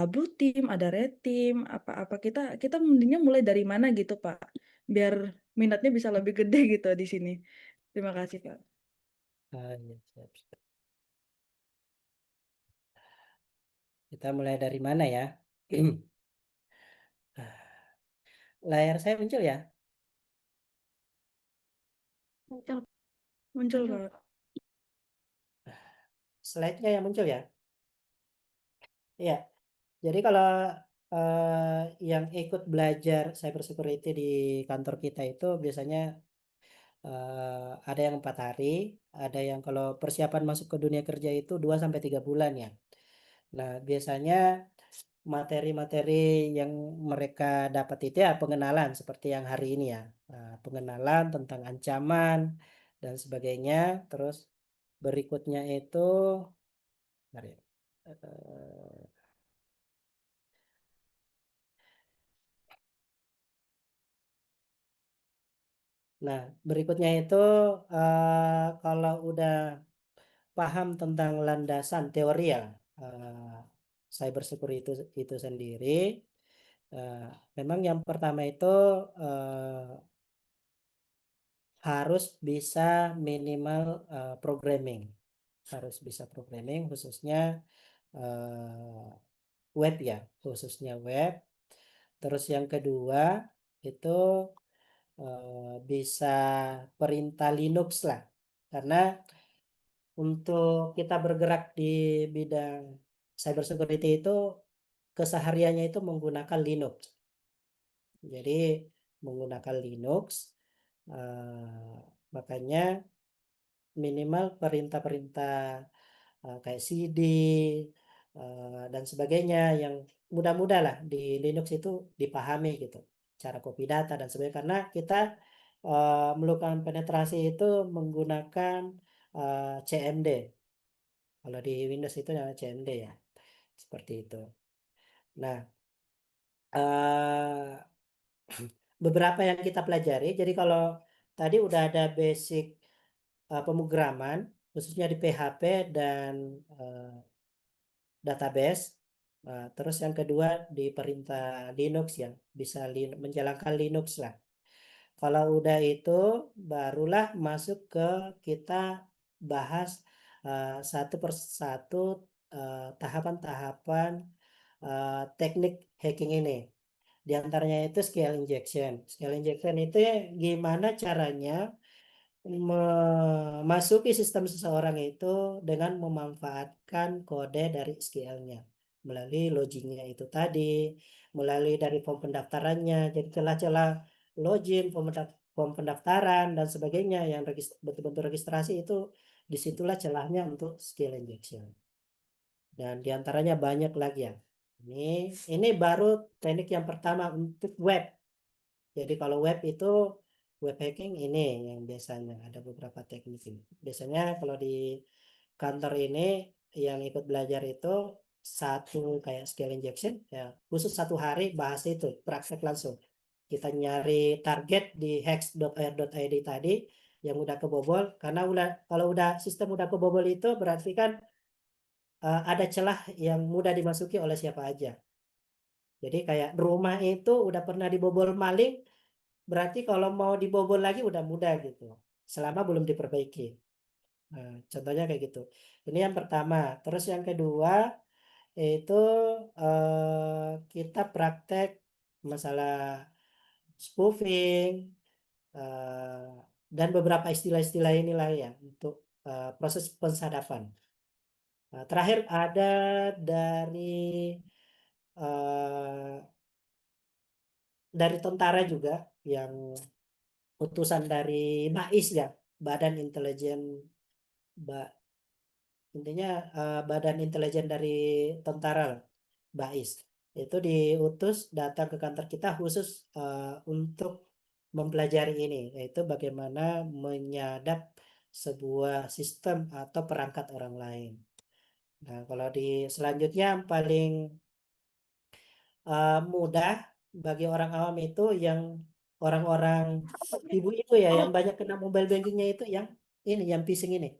blue team, ada red team, apa-apa kita mendingnya mulai dari mana gitu Pak, biar minatnya bisa lebih gede gitu di sini. Terima kasih Pak. Ya, siap, siap. Kita mulai dari mana ya? Layar saya muncul ya? Muncul. Muncul Muncul. Pak. Slide-nya yang muncul ya? Iya. Jadi kalau yang ikut belajar cyber security di kantor kita itu biasanya ada yang 4 hari, ada yang kalau persiapan masuk ke dunia kerja itu 2 sampai 3 bulan ya. Nah, biasanya materi-materi yang mereka dapat itu ya pengenalan seperti yang hari ini ya. Pengenalan tentang ancaman dan sebagainya. Terus berikutnya itu, bentar ya. Eh, Nah, berikutnya itu kalau udah paham tentang landasan teori ya cyber security itu sendiri, eh, memang yang pertama itu harus bisa minimal programming, harus bisa programming khususnya web ya, khususnya web. Terus yang kedua itu bisa perintah Linux lah, karena untuk kita bergerak di bidang cyber security itu kesehariannya itu menggunakan Linux. Jadi menggunakan Linux, makanya minimal perintah-perintah kayak CD dan sebagainya yang mudah-mudah lah di Linux itu dipahami gitu. Cara copy data dan sebagainya, karena kita melakukan penetrasi itu menggunakan CMD. Kalau di Windows itu namanya CMD ya. Seperti itu. Nah, beberapa yang kita pelajari. Jadi kalau tadi udah ada basic pemrograman, khususnya di PHP dan database. Terus yang kedua di perintah Linux ya, bisa menjalankan Linux lah. Kalau udah itu, barulah masuk ke kita bahas satu persatu tahapan-tahapan teknik hacking ini. Di antaranya itu scale injection. Scale injection itu gimana caranya memasuki sistem seseorang itu dengan memanfaatkan kode dari SQL-nya melalui login-nya itu tadi, melalui dari form pendaftarannya. Jadi celah-celah login, form pendaftaran dan sebagainya yang bentuk-bentuk registrasi itu disitulah celahnya untuk skill injection. Dan diantaranya banyak lagi ya. Ini baru teknik yang pertama untuk web. Jadi kalau web itu web hacking ini yang biasanya ada beberapa teknik ini. Biasanya kalau di kantor ini yang ikut belajar itu satu kayak skill injection ya, khusus 1 hari bahas itu praktek langsung. Kita nyari target di hex.ir.id tadi yang udah kebobol, karena kalau udah sistem udah kebobol itu berarti kan ada celah yang mudah dimasuki oleh siapa aja. Jadi kayak rumah itu udah pernah dibobol maling, berarti kalau mau dibobol lagi udah mudah gitu, selama belum diperbaiki. Nah, contohnya kayak gitu. Ini yang pertama. Terus yang kedua itu kita praktek masalah spoofing dan beberapa istilah-istilah inilah ya untuk proses pensadapan. Nah, terakhir ada uh, dari tentara juga yang utusan dari BAIS ya, Badan Intelijen intinya badan intelijen dari tentara lah, BAIS. Itu diutus datang ke kantor kita khusus untuk mempelajari ini, yaitu bagaimana menyadap sebuah sistem atau perangkat orang lain. Nah, kalau di selanjutnya yang paling mudah bagi orang awam itu yang orang-orang ibu-ibu ya yang banyak kena mobile bankingnya itu yang ini, yang phishing ini.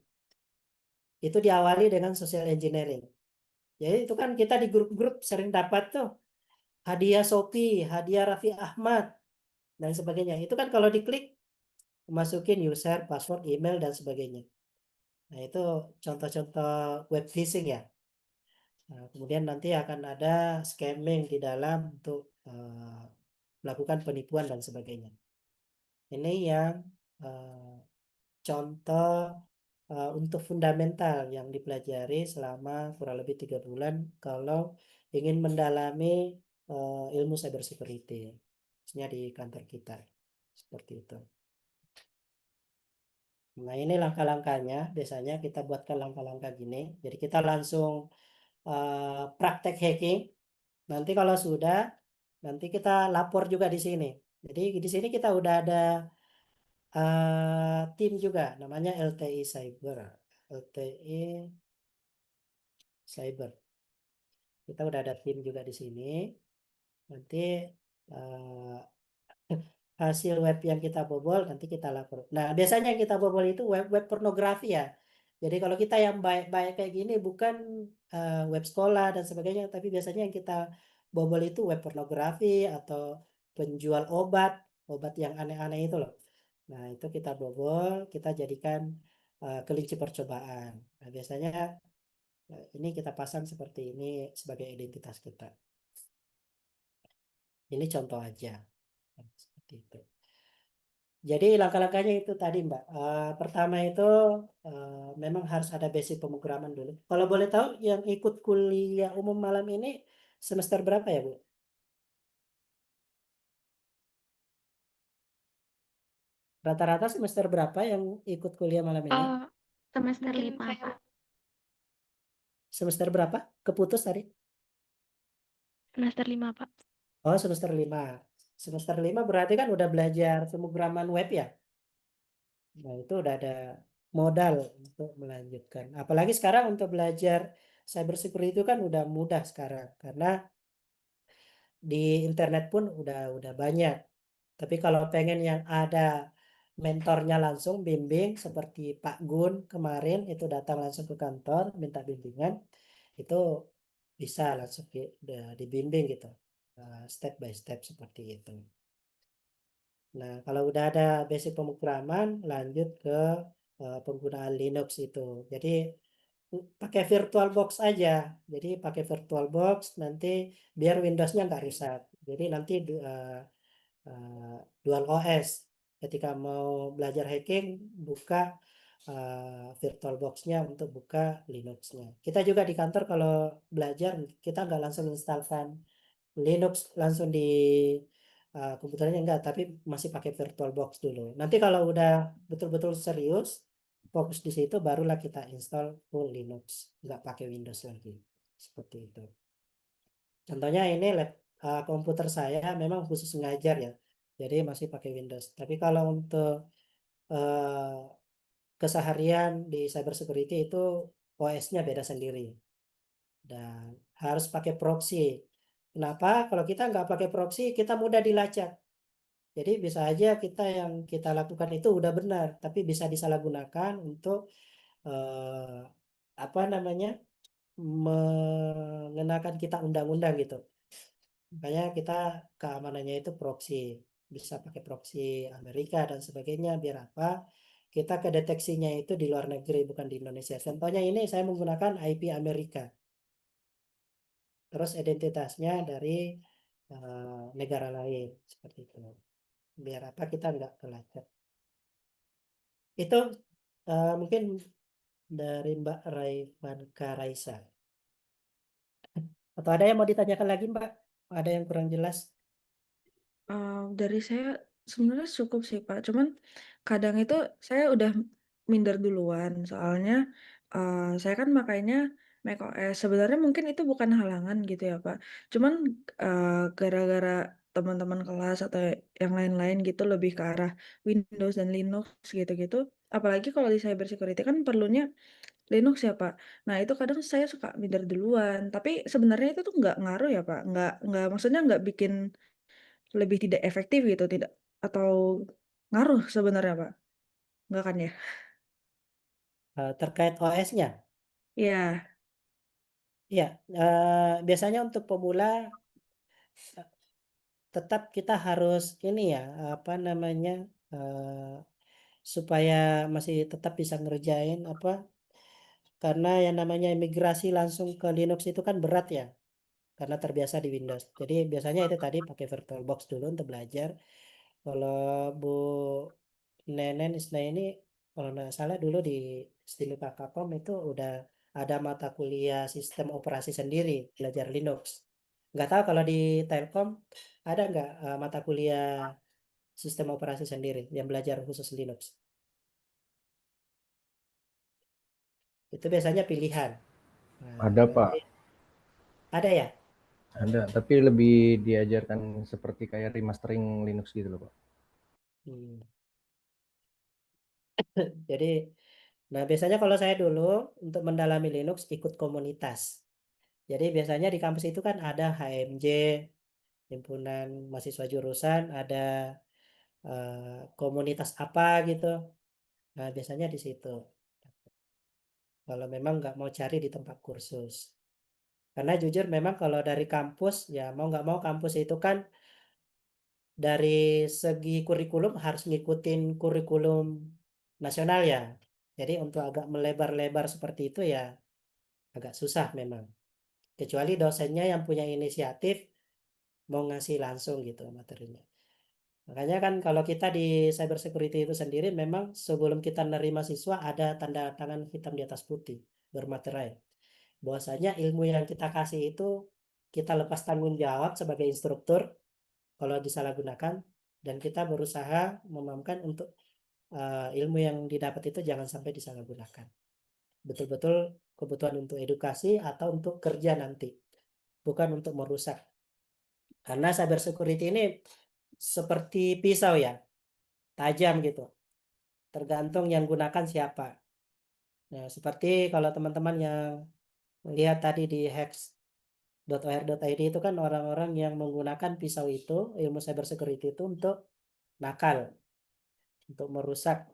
Itu diawali dengan social engineering. Jadi itu kan kita di grup-grup sering dapat tuh hadiah Shopee, hadiah Raffi Ahmad, dan sebagainya. Itu kan kalau diklik, masukin user, password, email, dan sebagainya. Nah, itu contoh-contoh web phishing ya. Nah, kemudian nanti akan ada scamming di dalam untuk melakukan penipuan dan sebagainya. Ini yang contoh untuk fundamental yang dipelajari selama kurang lebih 3 bulan kalau ingin mendalami ilmu cyber security, khususnya di kantor kita. Seperti itu. Nah, ini langkah-langkahnya. Biasanya kita buatkan langkah-langkah gini. Jadi kita langsung praktek hacking. Nanti kalau sudah, nanti kita lapor juga di sini. Jadi di sini kita udah ada tim juga, namanya LTI Cyber. LTI Cyber. Kita udah ada tim juga di sini. Nanti hasil web yang kita bobol nanti kita lapor. Nah, biasanya yang kita bobol itu web pornografi ya. Jadi kalau kita yang baik-baik kayak gini bukan web sekolah dan sebagainya, tapi biasanya yang kita bobol itu web pornografi atau penjual obat yang aneh-aneh itu loh. Nah, itu kita bobol, kita jadikan kelinci percobaan. Nah, biasanya ini kita pasang seperti ini sebagai identitas kita. Ini contoh aja. Seperti itu. Jadi langkah-langkahnya itu tadi Mbak. Pertama itu memang harus ada basic pemrograman dulu. Kalau boleh tahu yang ikut kuliah umum malam ini semester berapa ya Bu? Rata-rata semester berapa yang ikut kuliah malam ini? Semester Mungkin 5, saya Pak. Semester berapa? Keputus tadi? semester 5, Pak. Oh, semester 5. Semester 5 berarti kan udah belajar pemrograman web ya? Nah, itu udah ada modal untuk melanjutkan. Apalagi sekarang untuk belajar cyber security itu kan udah mudah sekarang karena di internet pun udah banyak. Tapi kalau pengen yang ada mentornya langsung bimbing seperti Pak Gun kemarin itu datang langsung ke kantor minta bimbingan, itu bisa langsung dibimbing gitu. Step by step seperti itu. Nah, kalau udah ada basic pemrograman, lanjut ke penggunaan Linux itu. Jadi pakai VirtualBox aja. Jadi pakai VirtualBox nanti biar Windows-nya nggak rusak. Jadi nanti dual OS. Ketika mau belajar hacking, buka VirtualBox-nya untuk buka Linux-nya. Kita juga di kantor kalau belajar, kita nggak langsung instalkan Linux langsung di komputernya enggak, tapi masih pakai VirtualBox dulu. Nanti kalau udah betul-betul serius, fokus di situ, barulah kita install full Linux, nggak pakai Windows lagi. Seperti itu. Contohnya ini komputer saya memang khusus ngajar ya, jadi masih pakai Windows. Tapi kalau untuk keseharian di cybersecurity itu OS-nya beda sendiri dan harus pakai proxy. Kenapa? Kalau kita nggak pakai proxy, kita mudah dilacak. Jadi bisa aja kita yang kita lakukan itu udah benar, tapi bisa disalahgunakan untuk apa namanya mengenakan kita undang-undang gitu. Makanya kita keamanannya itu proxy, bisa pakai proxy Amerika dan sebagainya. Biar apa? Kita kedeteksinya itu di luar negeri bukan di Indonesia. Contohnya ini saya menggunakan IP Amerika. Terus identitasnya dari negara lain seperti itu. Biar apa kita nggak kelacak. Itu mungkin dari Mbak Raifanka Raisa. Atau ada yang mau ditanyakan lagi Mbak? Ada yang kurang jelas? Dari saya sebenarnya cukup sih Pak. Cuman kadang itu saya udah minder duluan. Soalnya saya kan makainya macOS. Sebenarnya mungkin itu bukan halangan gitu ya, Pak. Cuman gara-gara teman-teman kelas atau yang lain-lain gitu lebih ke arah Windows dan Linux gitu-gitu. Apalagi kalau di cybersecurity kan perlunya Linux ya, Pak. Nah, itu kadang saya suka minder duluan. Tapi sebenarnya itu tuh nggak ngaruh ya, Pak. Nggak maksudnya nggak bikin lebih tidak efektif gitu, tidak atau ngaruh sebenarnya, Pak? Nggak kan ya? Terkait OS-nya, Iya. ya biasanya untuk pemula tetap kita harus ini ya, apa namanya, supaya masih tetap bisa ngerjain apa, karena yang namanya migrasi langsung ke Linux itu kan berat ya, karena terbiasa di Windows. Jadi biasanya itu tadi pakai VirtualBox dulu untuk belajar. Kalau Bu Nenen Isna ini, kalau nggak salah dulu di Stimika Kakom itu udah ada mata kuliah sistem operasi sendiri, belajar Linux. Nggak tahu kalau di Telkom ada nggak mata kuliah sistem operasi sendiri yang belajar khusus Linux. Itu biasanya pilihan. Nah, Ada Pak, nanti ada ya. ada. Tapi lebih diajarkan seperti kayak remastering Linux gitu loh Pak. Hmm. Jadi, nah biasanya kalau saya dulu untuk mendalami Linux ikut komunitas. Jadi biasanya di kampus itu kan ada HMJ, himpunan mahasiswa jurusan, ada komunitas apa gitu. Nah biasanya di situ. Kalau memang nggak mau cari di tempat kursus. Karena jujur memang kalau dari kampus, ya mau nggak mau kampus itu kan dari segi kurikulum harus ngikutin kurikulum nasional ya. Jadi untuk agak melebar-lebar seperti itu ya agak susah memang. Kecuali dosennya yang punya inisiatif mau ngasih langsung gitu materinya. Makanya kan kalau kita di cyber security itu sendiri memang sebelum kita nerima siswa ada tanda tangan hitam di atas putih bermaterai. Bahwasanya ilmu yang kita kasih itu kita lepas tanggung jawab sebagai instruktur kalau disalahgunakan dan kita berusaha memahamkan untuk ilmu yang didapat itu jangan sampai disalahgunakan. Betul-betul kebutuhan untuk edukasi atau untuk kerja nanti, bukan untuk merusak. Karena cyber security ini seperti pisau ya, tajam gitu. Tergantung yang gunakan siapa. Nah, seperti kalau teman-teman yang lihat tadi di hacks.or.id itu kan orang-orang yang menggunakan pisau itu, ilmu cyber security itu untuk nakal, untuk merusak.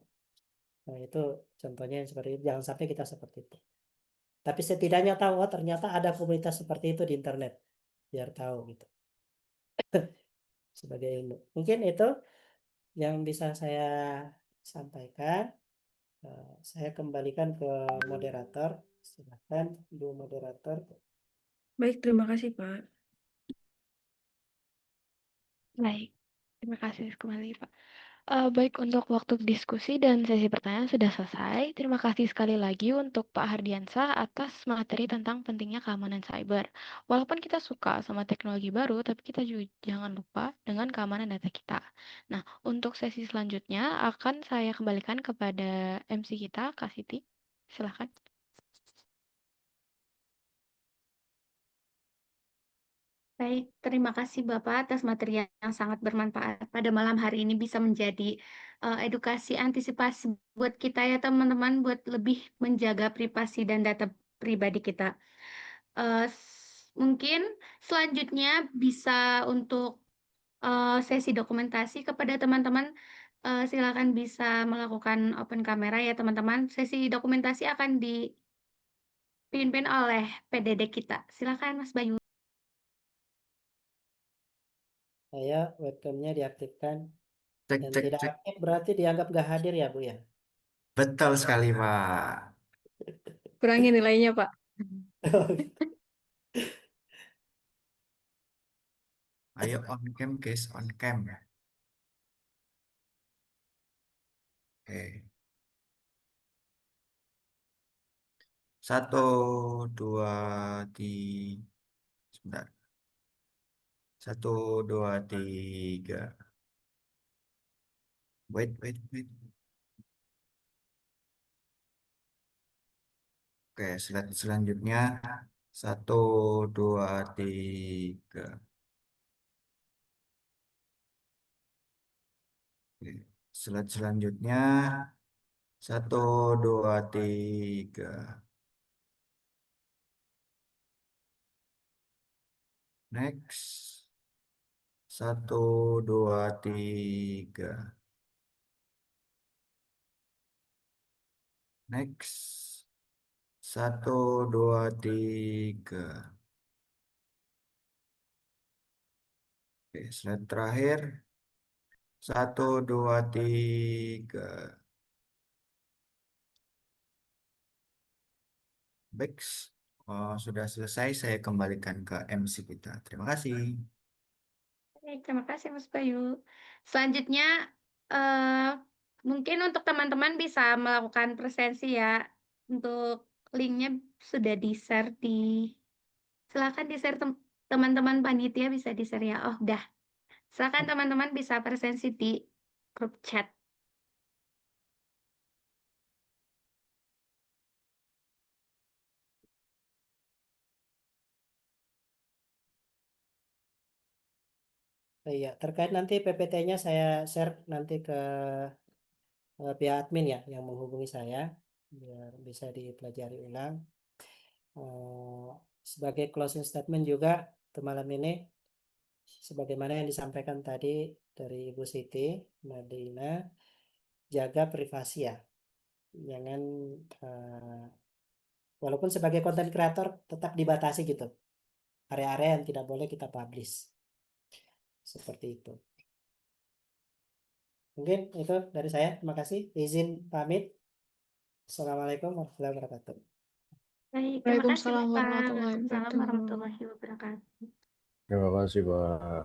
Nah, itu contohnya yang seperti itu. Jangan sampai kita seperti itu. Tapi setidaknya tahu, oh ternyata ada komunitas seperti itu di internet. Biar tahu gitu. Sebagai ilmu. Mungkin itu yang bisa saya sampaikan. Saya kembalikan ke moderator. Silakan, Bu moderator. Baik, terima kasih, Pak. Baik, terima kasih kembali, Pak. Baik, untuk waktu diskusi dan sesi pertanyaan sudah selesai. Terima kasih sekali lagi untuk Pak Hardiansah atas materi tentang pentingnya keamanan cyber. Walaupun kita suka sama teknologi baru, tapi kita juga jangan lupa dengan keamanan data kita. Nah, untuk sesi selanjutnya akan saya kembalikan kepada MC kita, Kak Siti. Silahkan. Baik, terima kasih Bapak atas materi yang sangat bermanfaat pada malam hari ini bisa menjadi edukasi antisipasi buat kita ya teman-teman buat lebih menjaga privasi dan data pribadi kita. Mungkin selanjutnya bisa untuk sesi dokumentasi kepada teman-teman. Silakan bisa melakukan open kamera ya teman-teman. Sesi dokumentasi akan dipimpin oleh PDD kita. Silakan Mas Bayu. Saya webcamnya diaktifkan Cek, dan cek, tidak cek. aktif berarti dianggap nggak hadir ya Bu ya. Betul sekali, Pak. Kurangi nilainya, Pak. Ayo on cam, guys, on cam. Oke. Satu, dua, tiga. Sebentar. Satu, dua, tiga. Wait, wait, wait. Oke, slide selanjutnya 1, 2, 3. Oke, slide selanjutnya 1, 2, 3. Next. 1, 2, 3. Next. 1, 2, 3. Oke, slide terakhir. 1, 2, 3. Baik, sudah selesai. Saya kembalikan ke MC kita. Terima kasih. Baik, terima kasih Mas Bayu. Selanjutnya, eh, mungkin untuk teman-teman bisa melakukan presensi ya. Untuk linknya sudah di-share silakan di-share teman-teman panitia bisa di-share ya. Oh, udah. Silakan teman-teman bisa presensi di grup chat. Iya, terkait nanti PPT-nya saya share nanti ke pihak admin ya yang menghubungi saya biar bisa dipelajari ulang. Sebagai closing statement juga untuk malam ini, sebagaimana yang disampaikan tadi dari Ibu Siti Madina, jaga privasi ya, jangan walaupun sebagai konten kreator tetap dibatasi gitu, area-area yang tidak boleh kita publish, seperti itu. Mungkin itu dari saya, terima kasih, izin pamit. Assalamualaikum warahmatullahi wabarakatuh. Baik, terima kasih Waalaikumsalam Bapak. warahmatullahi Waalaikumsalam wabarakatuh. warahmatullahi wabarakatuh. Terima kasih, Pak.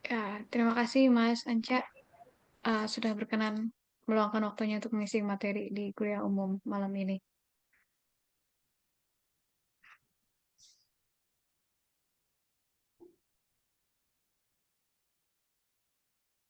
Ya, terima kasih Mas Anca sudah berkenan meluangkan waktunya untuk mengisi materi di kuliah umum malam ini.